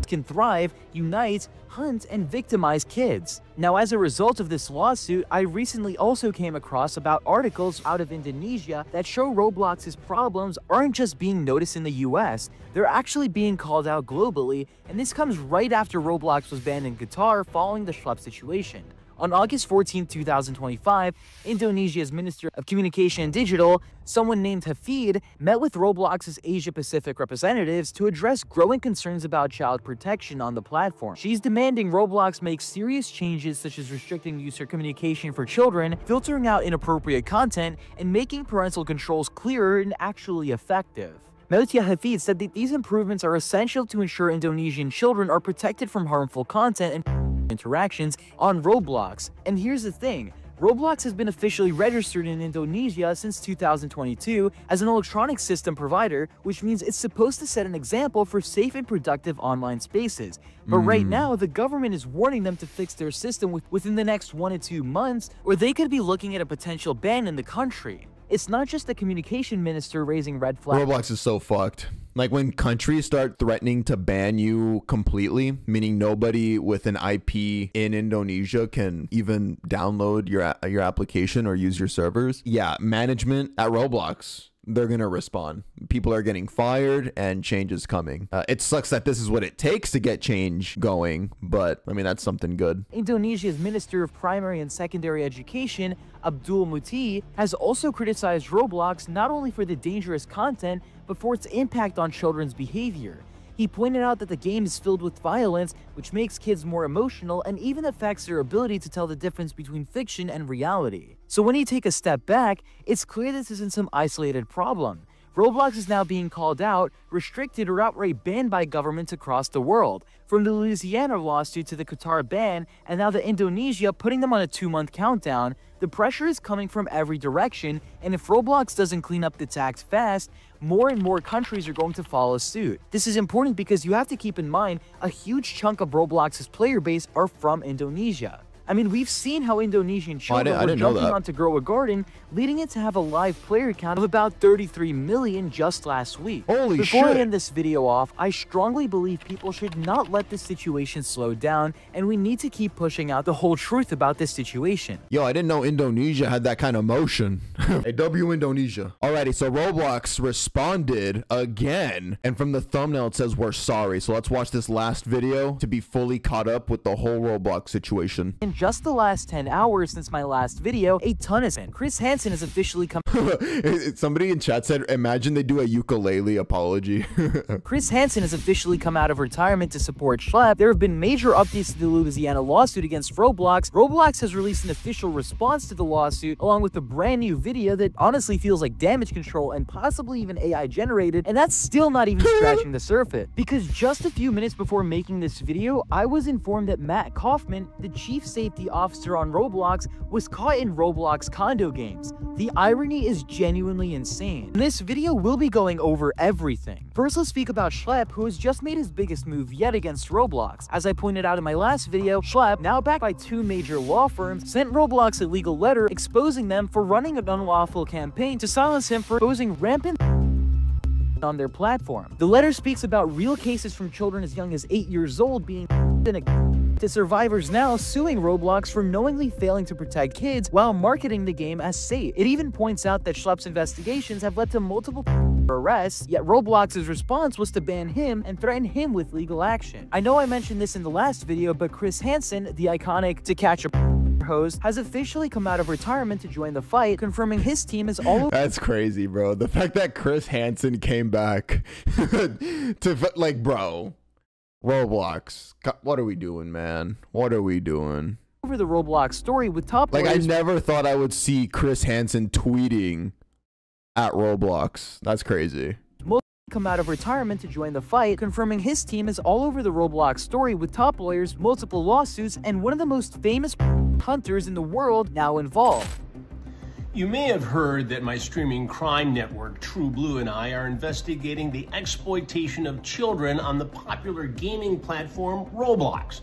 can thrive, unite, hunt, and victimize kids. Now, as a result of this lawsuit, I recently also came across about articles out of Indonesia that show Roblox's problems aren't just being noticed in the US, they're actually being called out globally, and this comes right after Roblox was banned in Qatar following the Schlep situation. On August 14, 2025, Indonesia's Minister of Communication and Digital, someone named Hafid, met with Roblox's Asia-Pacific representatives to address growing concerns about child protection on the platform. She's demanding Roblox make serious changes such as restricting user communication for children, filtering out inappropriate content, and making parental controls clearer and actually effective. Meltia Hafid said that these improvements are essential to ensure Indonesian children are protected from harmful content and interactions on Roblox. And here's the thing, Roblox has been officially registered in Indonesia since 2022 as an electronic system provider, which means it's supposed to set an example for safe and productive online spaces. But right now, the government is warning them to fix their system within the next 1 to 2 months, or they could be looking at a potential ban in the country. It's not just the communication minister raising red flags. Roblox is so fucked. Like when countries start threatening to ban you completely, meaning nobody with an IP in Indonesia can even download your application or use your servers. Yeah, management at Roblox, they're gonna respond. People are getting fired and change is coming. It sucks that this is what it takes to get change going, but I mean, that's something good. Indonesia's Minister of Primary and Secondary Education, Abdul Muti, has also criticized Roblox not only for the dangerous content, but for its impact on children's behavior. He pointed out that the game is filled with violence, which makes kids more emotional and even affects their ability to tell the difference between fiction and reality. So when you take a step back, it's clear this isn't some isolated problem. Roblox is now being called out, restricted, or outright banned by governments across the world. From the Louisiana lawsuit to the Qatar ban, and now the Indonesia putting them on a 2-month countdown, the pressure is coming from every direction, and if Roblox doesn't clean up its act fast, more and more countries are going to follow suit. This is important because you have to keep in mind a huge chunk of Roblox's player base are from Indonesia. I mean, we've seen how Indonesian children were jumping on to grow a garden, leading it to have a live player count of about 33 million just last week. Holy shit! Before I end this video off, I strongly believe people should not let this situation slow down, and we need to keep pushing out the whole truth about this situation. Yo, I didn't know Indonesia had that kind of motion. Hey, W Indonesia. Alrighty, so Roblox responded again, and from the thumbnail it says we're sorry. So let's watch this last video to be fully caught up with the whole Roblox situation. In just the last 10 hours since my last video, a ton has been. Chris Hansen has officially come. Somebody in chat said, imagine they do a ukulele apology. Chris Hansen has officially come out of retirement to support Schlep. There have been major updates to the Louisiana lawsuit against Roblox. Roblox has released an official response to the lawsuit, along with a brand new video that honestly feels like damage control and possibly even AI generated, and that's still not even scratching the surface. Because just a few minutes before making this video, I was informed that Matt Kaufman, the chief safety officer on Roblox, was caught in Roblox condo games. The irony is genuinely insane. In this video, we'll be going over everything. First, let's speak about Schlep, who has just made his biggest move yet against Roblox. As I pointed out in my last video, Schlep, now backed by 2 major law firms, sent Roblox a legal letter exposing them for running an unlawful campaign to silence him for posing rampant on their platform. The letter speaks about real cases from children as young as 8 years old being to survivors now suing Roblox for knowingly failing to protect kids while marketing the game as safe. It even points out that Schlep's investigations have led to multiple arrests, yet Roblox's response was to ban him and threaten him with legal action. I know I mentioned this in the last video, but Chris Hansen, the iconic To Catch a host, has officially come out of retirement to join the fight, confirming his team is all over. That's crazy, bro. The fact that Chris Hansen came back to, like, bro, Roblox, what are we doing, man? What are we doing? Over the Roblox story with top like players. I never thought I would see Chris Hansen tweeting at Roblox. That's crazy. Come out of retirement to join the fight, confirming his team is all over the Roblox story with top lawyers, multiple lawsuits, and one of the most famous hunters in the world now involved. You may have heard that my streaming crime network, True Blue, and I are investigating the exploitation of children on the popular gaming platform Roblox.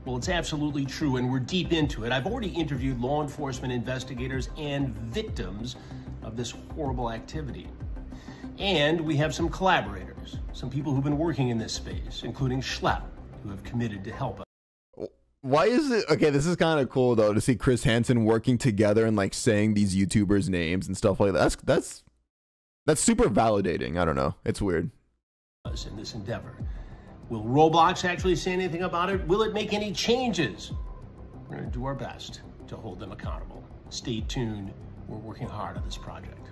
Well, it's absolutely true, and we're deep into it. I've already interviewed law enforcement investigators and victims of this horrible activity. And we have some collaborators, some people who've been working in this space, including Schlep, who have committed to help us. Why is it okay? This is kind of cool though to see Chris Hansen working together and like saying these YouTubers' names and stuff like that. That's super validating. I don't know. It's weird. In this endeavor, will Roblox actually say anything about it? Will it make any changes? We're going to do our best to hold them accountable. Stay tuned. We're working hard on this project.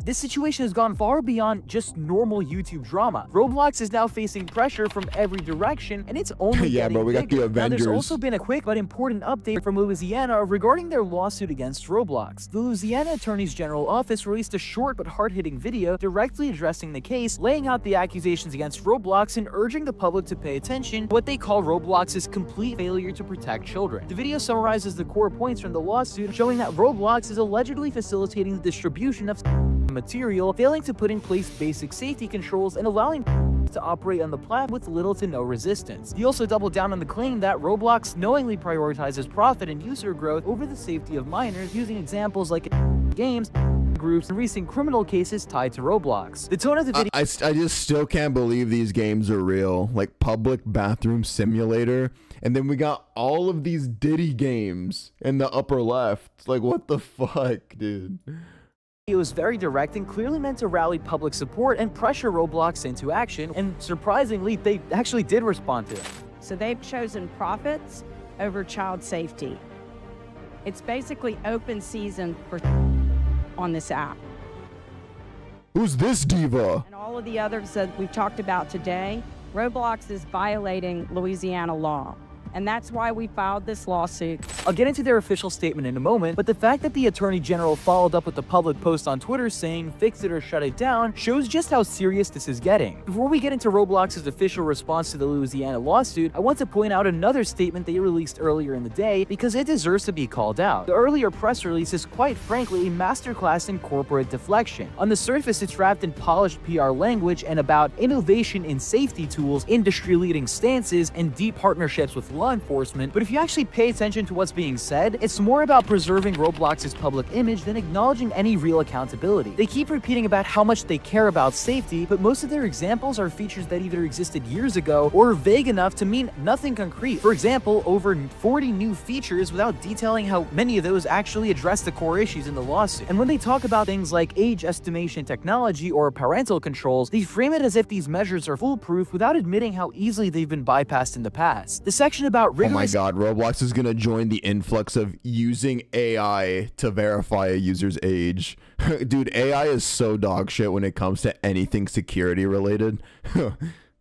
This situation has gone far beyond just normal YouTube drama. Roblox is now facing pressure from every direction, and it's only yeah, getting bro, we got bigger. the Avengers. Now, there's also been a quick but important update from Louisiana regarding their lawsuit against Roblox. The Louisiana Attorney's General Office released a short but hard-hitting video directly addressing the case, laying out the accusations against Roblox and urging the public to pay attention to what they call Roblox's complete failure to protect children. The video summarizes the core points from the lawsuit, showing that Roblox is allegedly facilitating the distribution of material, failing to put in place basic safety controls, and allowing to operate on the platform with little to no resistance. He also doubled down on the claim that Roblox knowingly prioritizes profit and user growth over the safety of minors, using examples like games, groups, and recent criminal cases tied to Roblox. The tone of the video— I just still can't believe these games are real. Like Public Bathroom Simulator, and then we got all of these Diddy games in the upper left. Like, what the fuck, dude? It was very direct and clearly meant to rally public support and pressure Roblox into action, and surprisingly, they actually did respond to it. So they've chosen profits over child safety. It's basically open season for on this app. Who's this diva? And all of the others that we've talked about today, Roblox is violating Louisiana law. And that's why we filed this lawsuit. I'll get into their official statement in a moment, but the fact that the Attorney General followed up with a public post on Twitter saying fix it or shut it down shows just how serious this is getting. Before we get into Roblox's official response to the Louisiana lawsuit, I want to point out another statement they released earlier in the day because it deserves to be called out. The earlier press release is quite frankly a masterclass in corporate deflection. On the surface, it's wrapped in polished PR language and about innovation in safety tools, industry-leading stances, and deep partnerships with law enforcement, but if you actually pay attention to what's being said, it's more about preserving Roblox's public image than acknowledging any real accountability. They keep repeating about how much they care about safety, but most of their examples are features that either existed years ago or are vague enough to mean nothing concrete. For example, over 40 new features without detailing how many of those actually address the core issues in the lawsuit. And when they talk about things like age estimation technology or parental controls, they frame it as if these measures are foolproof without admitting how easily they've been bypassed in the past. The section about rigorous— Oh my god, Roblox is gonna join the influx of using AI to verify a user's age. Dude, AI is so dog shit when it comes to anything security related.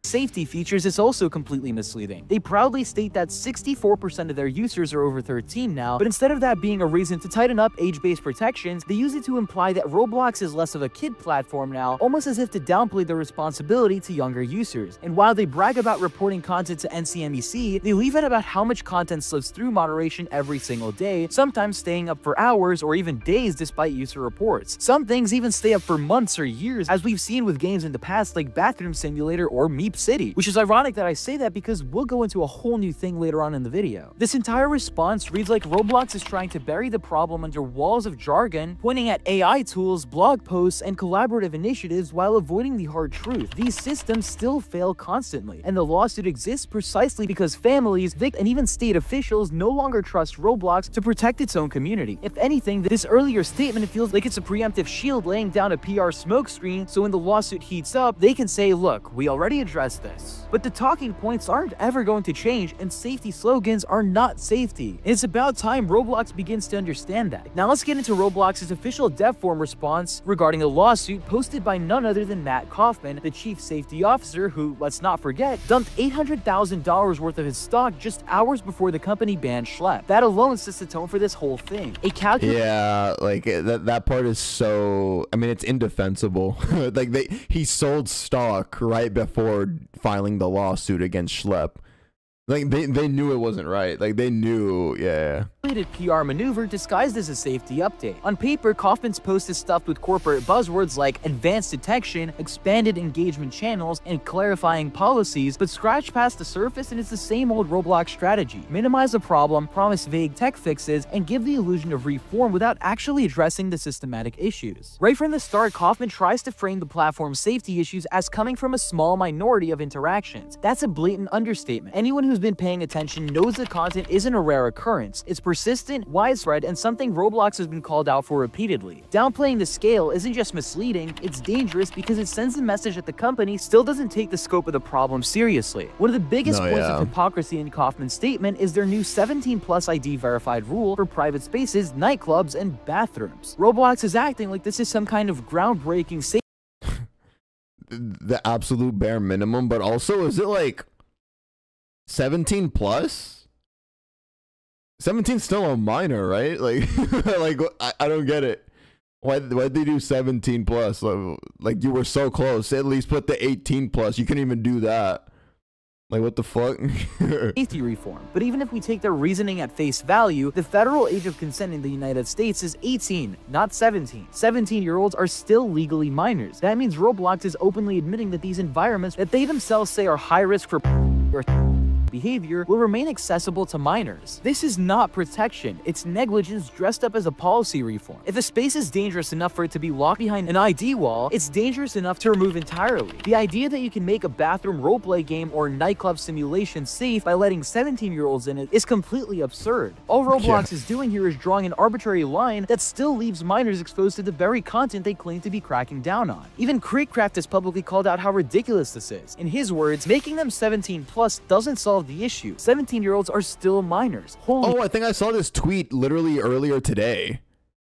safety features is also completely misleading. They proudly state that 64% of their users are over 13 now, but instead of that being a reason to tighten up age-based protections, they use it to imply that Roblox is less of a kid platform now, almost as if to downplay the responsibility to younger users. And while they brag about reporting content to NCMEC, they leave it about how much content slips through moderation every single day, sometimes staying up for hours or even days despite user reports. Some things even stay up for months or years, as we've seen with games in the past like Bathroom Simulator or Meep City, which is ironic that I say that because we'll go into a whole new thing later on in the video. This entire response reads like Roblox is trying to bury the problem under walls of jargon, pointing at AI tools, blog posts, and collaborative initiatives while avoiding the hard truth. These systems still fail constantly, and the lawsuit exists precisely because families, and even state officials no longer trust Roblox to protect its own community. If anything, this earlier statement feels like it's a preemptive shield laying down a PR smokescreen, so when the lawsuit heats up, they can say, look, we already addressed this. But the talking points aren't ever going to change, and safety slogans are not safety. It's about time Roblox begins to understand that. Now let's get into Roblox's official dev form response regarding a lawsuit posted by none other than Matt Kaufman, the chief safety officer who, let's not forget, dumped $800,000 worth of his stock just hours before the company banned Schlep. That alone sets the tone for this whole thing. Yeah, like that part is so, I mean, it's indefensible. Like he sold stock right before filing the lawsuit against Schlep. Like they knew it wasn't right. Like they knew, yeah. PR maneuver disguised as a safety update. On paper, Kaufman's post is stuffed with corporate buzzwords like advanced detection, expanded engagement channels, and clarifying policies, but scratch past the surface and it's the same old Roblox strategy. Minimize the problem, promise vague tech fixes, and give the illusion of reform without actually addressing the systematic issues. Right from the start, Kaufman tries to frame the platform's safety issues as coming from a small minority of interactions. That's a blatant understatement. Anyone who's who's been paying attention knows the content isn't a rare occurrence. It's persistent, widespread, and something Roblox has been called out for repeatedly. Downplaying the scale isn't just misleading, it's dangerous because it sends a message that the company still doesn't take the scope of the problem seriously. One of the biggest points of hypocrisy in Kaufman's statement is their new 17+ ID verified rule for private spaces, nightclubs, and bathrooms. Roblox is acting like this is some kind of groundbreaking safety. The absolute bare minimum, but also, is it like 17 plus? 17's still a minor, right? Like, like I don't get it. Why'd they do 17 plus? Like, you were so close. At least put the 18 plus. You couldn't even do that. Like, what the fuck? Safety reform. But even if we take their reasoning at face value, the federal age of consent in the United States is 18, not 17. 17-year-olds are still legally minors. That means Roblox is openly admitting that these environments that they themselves say are high risk for behavior will remain accessible to minors. This is not protection, it's negligence dressed up as a policy reform. If a space is dangerous enough for it to be locked behind an ID wall, it's dangerous enough to remove entirely. The idea that you can make a bathroom roleplay game or nightclub simulation safe by letting 17-year-olds in it is completely absurd. All Roblox is doing here is drawing an arbitrary line that still leaves minors exposed to the very content they claim to be cracking down on. Even Creekcraft has publicly called out how ridiculous this is. In his words, making them 17 plus doesn't solve the issue. 17-year-olds are still minors. Oh, I think I saw this tweet literally earlier today.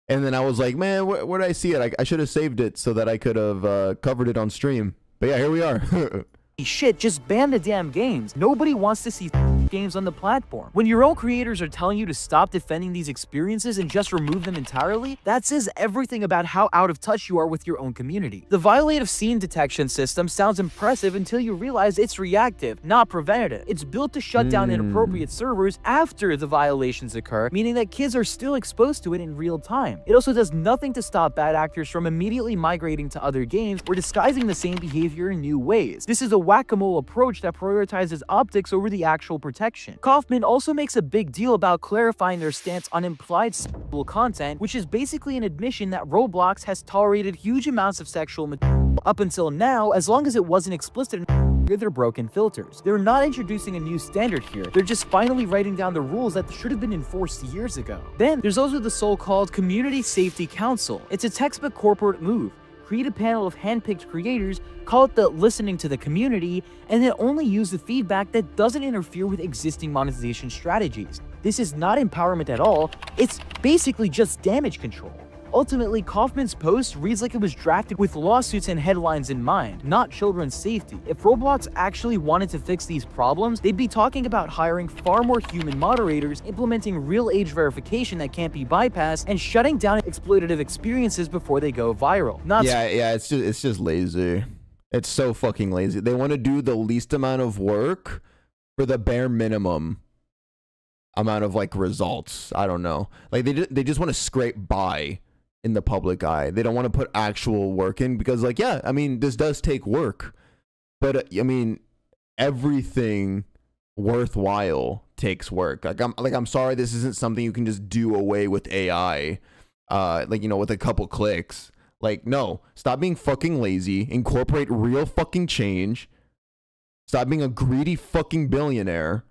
And then I was like, man, where did I see it? I should have saved it so that I could have covered it on stream. But yeah, here we are. Shit, just ban the damn games. Nobody wants to see games on the platform. When your own creators are telling you to stop defending these experiences and just remove them entirely, that says everything about how out of touch you are with your own community. The violative scene detection system sounds impressive until you realize it's reactive, not preventative. It's built to shut down inappropriate servers after the violations occur, meaning that kids are still exposed to it in real time. It also does nothing to stop bad actors from immediately migrating to other games or disguising the same behavior in new ways. This is a whack-a-mole approach that prioritizes optics over the actual protection. Kaufman also makes a big deal about clarifying their stance on implied sexual content, which is basically an admission that Roblox has tolerated huge amounts of sexual material up until now, as long as it wasn't explicit in their broken filters. They're not introducing a new standard here, they're just finally writing down the rules that should have been enforced years ago. Then there's also the so-called Community Safety Council. It's a textbook corporate move. Create a panel of hand-picked creators, call it the listening to the community, and then only use the feedback that doesn't interfere with existing monetization strategies. This is not empowerment at all, it's basically just damage control. Ultimately, Kaufman's post reads like it was drafted with lawsuits and headlines in mind, not children's safety. If Roblox actually wanted to fix these problems, they'd be talking about hiring far more human moderators, implementing real age verification that can't be bypassed, and shutting down exploitative experiences before they go viral. It's just lazy. It's so fucking lazy. They want to do the least amount of work for the bare minimum amount of like results. I don't know. Like they just want to scrape by in the public eye. They don't want to put actual work in because, like, yeah, I mean, this does take work, but I mean, everything worthwhile takes work. I'm sorry, this isn't something you can just do away with AI, like, you know, with a couple clicks. Like, no, stop being fucking lazy, incorporate real fucking change, stop being a greedy fucking billionaire,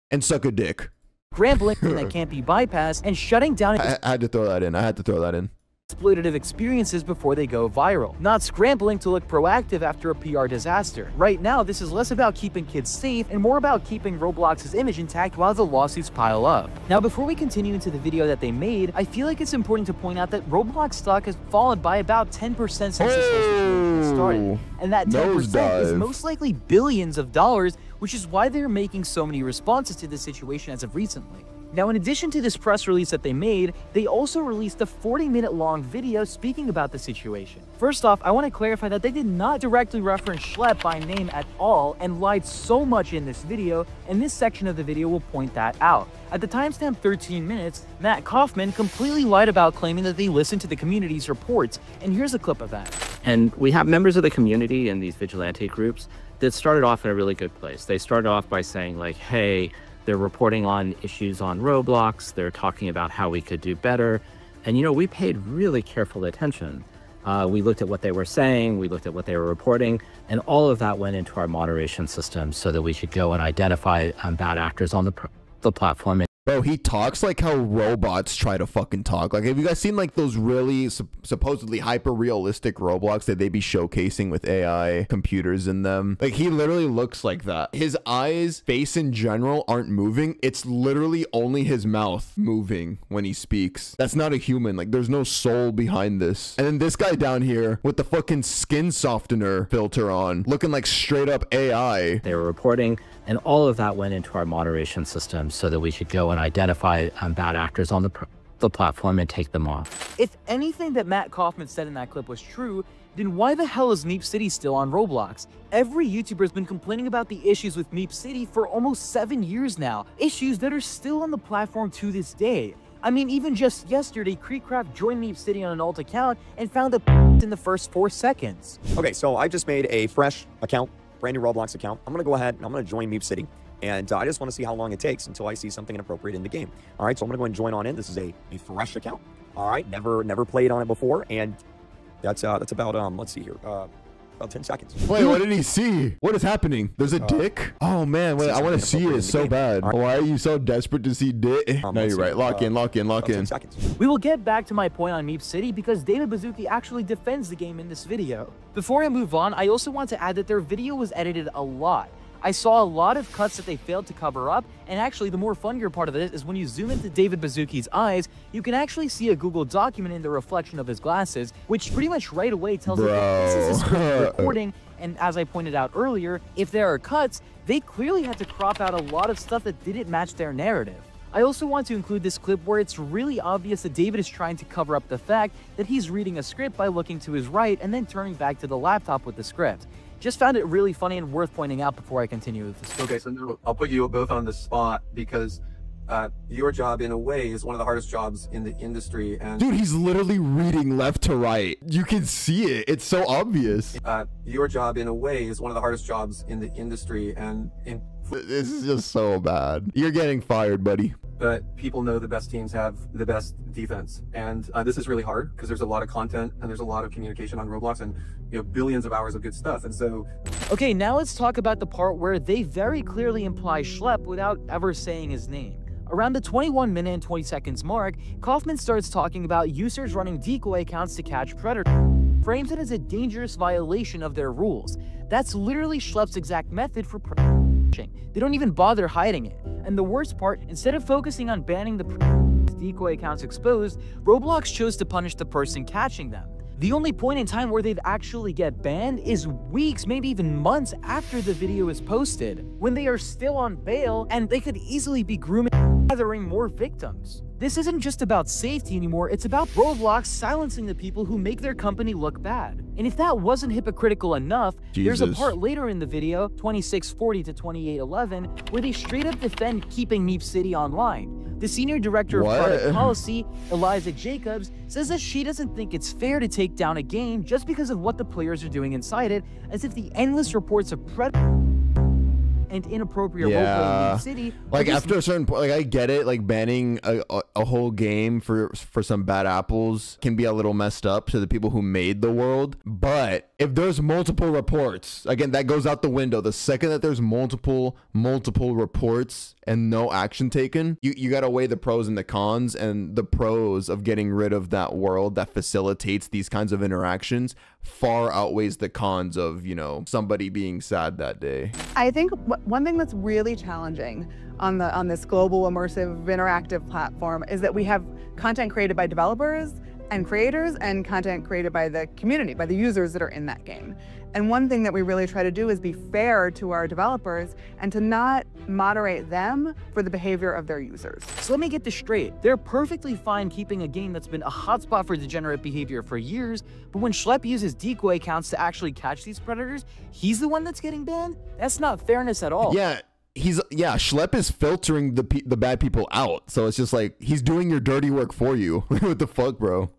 and suck a dick. Scrambling that can't be bypassed, and shutting down I had to throw that in. I had to throw that in. Exploitative experiences before they go viral, not scrambling to look proactive after a PR disaster. Right now, this is less about keeping kids safe and more about keeping Roblox's image intact while the lawsuits pile up. Now, before we continue into the video that they made, I feel like it's important to point out that Roblox stock has fallen by about 10% since the social started, and that 10% is most likely billions of dollars, which is why they're making so many responses to this situation as of recently. Now, in addition to this press release that they made, they also released a 40-minute long video speaking about the situation. First off, I want to clarify that they did not directly reference Schlep by name at all and lied so much in this video, and this section of the video will point that out. At the timestamp 13 minutes, Matt Kaufman completely lied about claiming that they listened to the community's reports, and here's a clip of that. And we have members of the community in these vigilante groups that started off in a really good place. They started off by saying, like, hey, they're reporting on issues on Roblox. They're talking about how we could do better. And, you know, we paid really careful attention. We looked at what they were saying, we looked at what they were reporting, and all of that went into our moderation system so that we could go and identify bad actors on the platform. Bro, he talks like how robots try to fucking talk. Like, have you guys seen like those really supposedly hyper realistic Roblox that they be showcasing with AI computers in them? Like, he literally looks like that. His eyes, face in general aren't moving. It's literally only his mouth moving when he speaks. That's not a human. Like, there's no soul behind this. And then this guy down here with the fucking skin softener filter on, looking like straight up AI. They were reporting, and all of that went into our moderation system so that we could go and identify bad actors on the platform and take them off. If anything that Matt Kaufman said in that clip was true, then why the hell is Meep City still on Roblox? Every YouTuber has been complaining about the issues with Meep City for almost 7 years now. Issues that are still on the platform to this day. I mean, even just yesterday, Creekcraft joined Meep City on an alt account and found a in the first 4 seconds. Okay, so I just made a fresh account, brand new Roblox account. I'm gonna go ahead and I'm gonna join Meep City. And I just want to see how long it takes until I see something inappropriate in the game. All right, so I'm going to go and join on in. This is a fresh account. All right, never played on it before. And that's about, let's see here, about 10 seconds. Wait, what did he see? What is happening? There's a dick? Oh, man, wait, I want to see it so bad. Right. Why are you so desperate to see dick? No, you're right. Lock in. 10 seconds. We will get back to my point on Meep City because David Baszucki actually defends the game in this video. Before I move on, I also want to add that their video was edited a lot. I saw a lot of cuts that they failed to cover up, and actually the more funnier part of it is when you zoom into David Baszucki's eyes, you can actually see a Google document in the reflection of his glasses, which pretty much right away tells you that this is a script recording, and as I pointed out earlier, if there are cuts, they clearly had to crop out a lot of stuff that didn't match their narrative. I also want to include this clip where it's really obvious that David is trying to cover up the fact that he's reading a script by looking to his right and then turning back to the laptop with the script. Just found it really funny and worth pointing out before I continue with this. Okay, so no, I'll put you both on the spot because your job, in a way, is one of the hardest jobs in the industry. And dude, he's literally reading left to right. You can see it. It's so obvious. Your job, in a way, is one of the hardest jobs in the industry. And this is just so bad. You're getting fired, buddy. But people know the best teams have the best defense. And this is really hard because there's a lot of content and there's a lot of communication on Roblox and billions of hours of good stuff. And so... Okay, now let's talk about the part where they very clearly imply Schlep without ever saying his name. Around the 21 minute and 20 seconds mark, Kaufman starts talking about users running decoy accounts to catch predators. Frames it as a dangerous violation of their rules. That's literally Schlep's exact method for They don't even bother hiding it. And the worst part, instead of focusing on banning the decoy accounts exposed, Roblox chose to punish the person catching them. The only point in time where they'd actually get banned is weeks, maybe even months after the video is posted, when they are still on bail and they could easily be grooming and gathering more victims. This isn't just about safety anymore, it's about Roblox silencing the people who make their company look bad. And if that wasn't hypocritical enough, there's a part later in the video, 2640 to 2811, where they straight up defend keeping Meep City online. The senior director of product policy, Eliza Jacobs, says that she doesn't think it's fair to take down a game just because of what the players are doing inside it, as if the endless reports of and inappropriate roleplay in the city. Like after a certain point, like I get it, like banning a whole game for some bad apples can be a little messed up to the people who made the world. But if there's multiple reports, again, that goes out the window. The second that there's multiple reports and no action taken, you gotta weigh the pros and the cons, and the pros of getting rid of that world that facilitates these kinds of interactions far outweighs the cons of, somebody being sad that day. I think one thing that's really challenging on this global immersive interactive platform is that we have content created by developers and creators and content created by the community, by the users that are in that game. And one thing that we really try to do is be fair to our developers and to not moderate them for the behavior of their users. So let me get this straight. They're perfectly fine keeping a game that's been a hotspot for degenerate behavior for years, but when Schlep uses decoy accounts to actually catch these predators, he's the one that's getting banned? That's not fairness at all. Yeah. Schlep is filtering the bad people out. So it's just like, he's doing your dirty work for you. What the fuck, bro?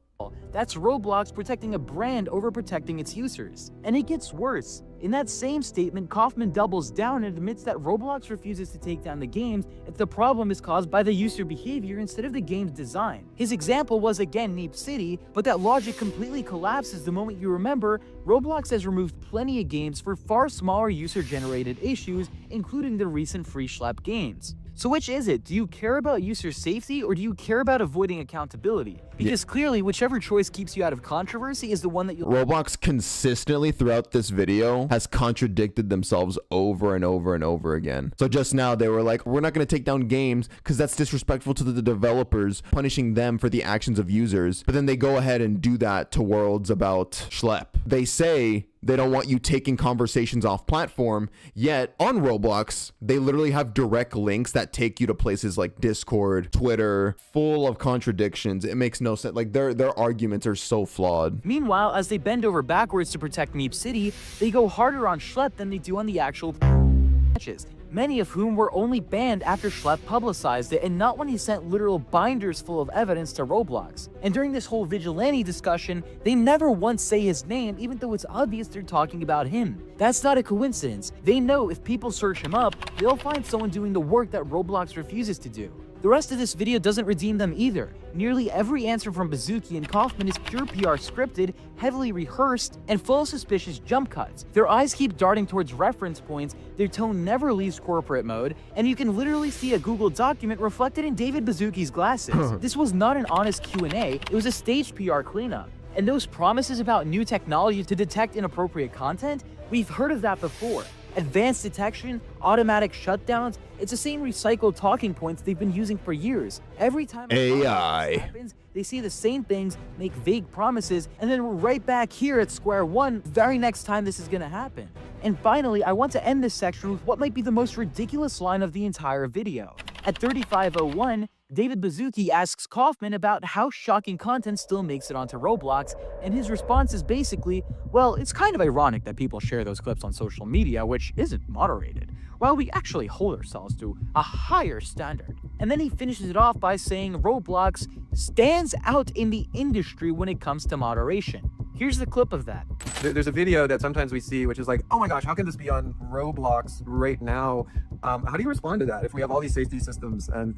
That's Roblox protecting a brand over protecting its users. And it gets worse. In that same statement, Kaufman doubles down and admits that Roblox refuses to take down the games if the problem is caused by the user behavior instead of the game's design. His example was again Neep City, but that logic completely collapses the moment you remember Roblox has removed plenty of games for far smaller user-generated issues, including the recent free Schlep games. So which is it? Do you care about user safety or do you care about avoiding accountability? Because clearly, whichever choice keeps you out of controversy is the one that you'll— Roblox consistently throughout this video has contradicted themselves over and over and over again. So just now they were like, we're not going to take down games because that's disrespectful to the developers, punishing them for the actions of users. But then they go ahead and do that to Worlds about Schlep. They say they don't want you taking conversations off platform, yet on Roblox, they literally have direct links that take you to places like Discord, Twitter, full of contradictions. It makes no sense. Like their arguments are so flawed. Meanwhile, as they bend over backwards to protect Neep City, they go harder on Schlep than they do on the actual patches, many of whom were only banned after Schlep publicized it and not when he sent literal binders full of evidence to Roblox. And during this whole vigilante discussion, they never once say his name, even though it's obvious they're talking about him. That's not a coincidence. They know if people search him up, they'll find someone doing the work that Roblox refuses to do. The rest of this video doesn't redeem them either. Nearly every answer from Bazooki and Kaufman is pure PR scripted, heavily rehearsed, and full of suspicious jump cuts. Their eyes keep darting towards reference points, their tone never leaves corporate mode, and you can literally see a Google document reflected in David Bazooki's glasses. This was not an honest Q&A, it was a staged PR cleanup. And those promises about new technology to detect inappropriate content, we've heard of that before. Advanced detection, automatic shutdowns, it's the same recycled talking points they've been using for years. Every time AI happens, they see the same things, make vague promises, and then we're right back here at square one the very next time this is gonna happen. And finally, I want to end this section with what might be the most ridiculous line of the entire video. At 35:01, David Bazooki asks Kaufman about how shocking content still makes it onto Roblox, and his response is basically, well, it's kind of ironic that people share those clips on social media, which isn't moderated, while we actually hold ourselves to a higher standard. And then he finishes it off by saying Roblox stands out in the industry when it comes to moderation. Here's the clip of that. There's a video that sometimes we see, which is like, oh my gosh, how can this be on Roblox right now? How do you respond to that if we have all these safety systems and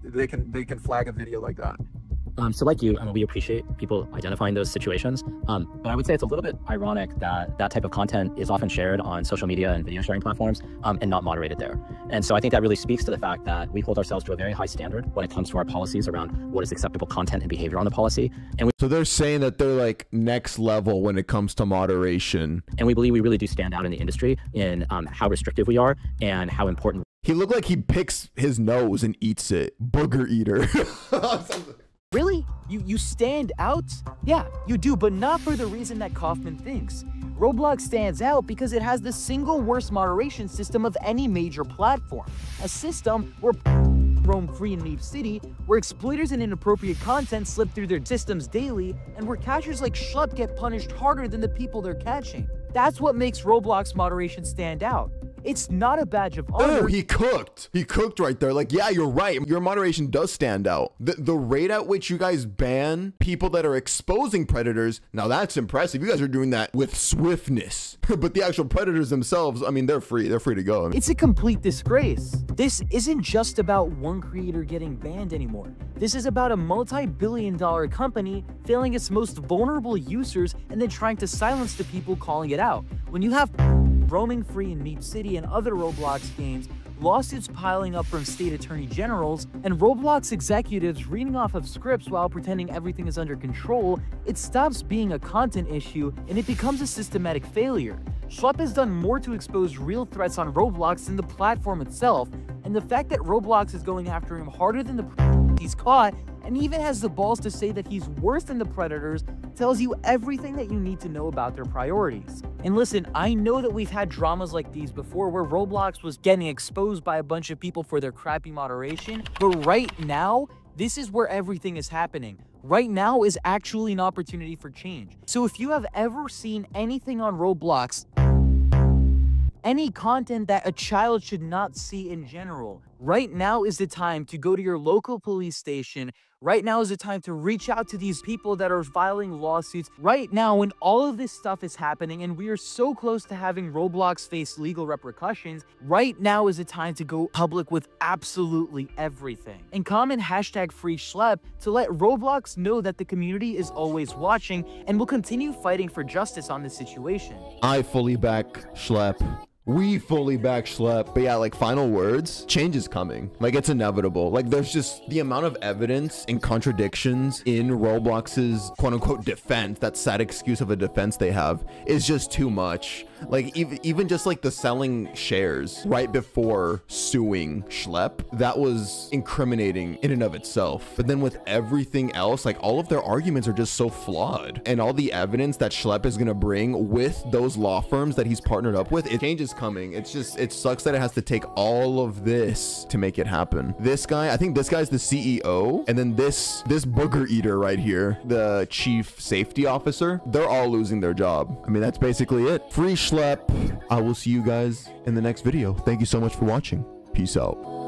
they can flag a video like that? So like you, we appreciate people identifying those situations, but I would say it's a little bit ironic that that type of content is often shared on social media and video sharing platforms and not moderated there. And so I think that really speaks to the fact that we hold ourselves to a very high standard when it comes to our policies around what is acceptable content and behavior on the policy. And so they're saying that they're like next level when it comes to moderation. And we believe we really do stand out in the industry in how restrictive we are and how important. He looked like he picks his nose and eats it. Booger eater. Really? You stand out? Yeah, you do, but not for the reason that Kaufman thinks. Roblox stands out because it has the single worst moderation system of any major platform. A system where roam free in Neep City, where exploiters and inappropriate content slip through their systems daily, and where catchers like Schlep get punished harder than the people they're catching. That's what makes Roblox moderation stand out. It's not a badge of honor. Oh, he cooked. He cooked right there. Like, yeah, you're right. Your moderation does stand out. The rate at which you guys ban people that are exposing predators, now that's impressive. You guys are doing that with swiftness. But the actual predators themselves, I mean, they're free. They're free to go. It's a complete disgrace. This isn't just about one creator getting banned anymore. This is about a multi-billion-dollar company failing its most vulnerable users and then trying to silence the people calling it out. When you have roaming free in Neep City and other Roblox games, lawsuits piling up from state attorney generals, and Roblox executives reading off of scripts while pretending everything is under control, it stops being a content issue and it becomes a systematic failure. Schlep has done more to expose real threats on Roblox than the platform itself, and the fact that Roblox is going after him harder than the he's caught, and even has the balls to say that he's worse than the predators, tells you everything that you need to know about their priorities. And listen, I know that we've had dramas like these before where Roblox was getting exposed by a bunch of people for their crappy moderation, but right now, this is where everything is happening. Right now is actually an opportunity for change. So if you have ever seen anything on Roblox, any content that a child should not see in general, Right now is the time to go to your local police station. Right now is the time to reach out to these people that are filing lawsuits. Right now, when all of this stuff is happening and we are so close to having Roblox face legal repercussions, right now is the time to go public with absolutely everything. And comment hashtag free Schlep to let Roblox know that the community is always watching and will continue fighting for justice on this situation. I fully back Schlep. We fully back Schlep. But yeah, like, final words, change is coming. Like, it's inevitable. Like, there's just the amount of evidence and contradictions in Roblox's quote-unquote defense, that sad excuse of a defense they have, is just too much. Like, even just like the selling shares right before suing Schlep, that was incriminating in and of itself. But then with everything else, like, all of their arguments are just so flawed, and all the evidence that Schlep is gonna bring with those law firms that he's partnered up with, it changes coming. It's just, it sucks that it has to take all of this to make it happen. This guy, I think this guy's the CEO, and then this booger eater right here, the chief safety officer, they're all losing their job. I mean, that's basically it. Free Schlep. I will see you guys in the next video. Thank you so much for watching. Peace out.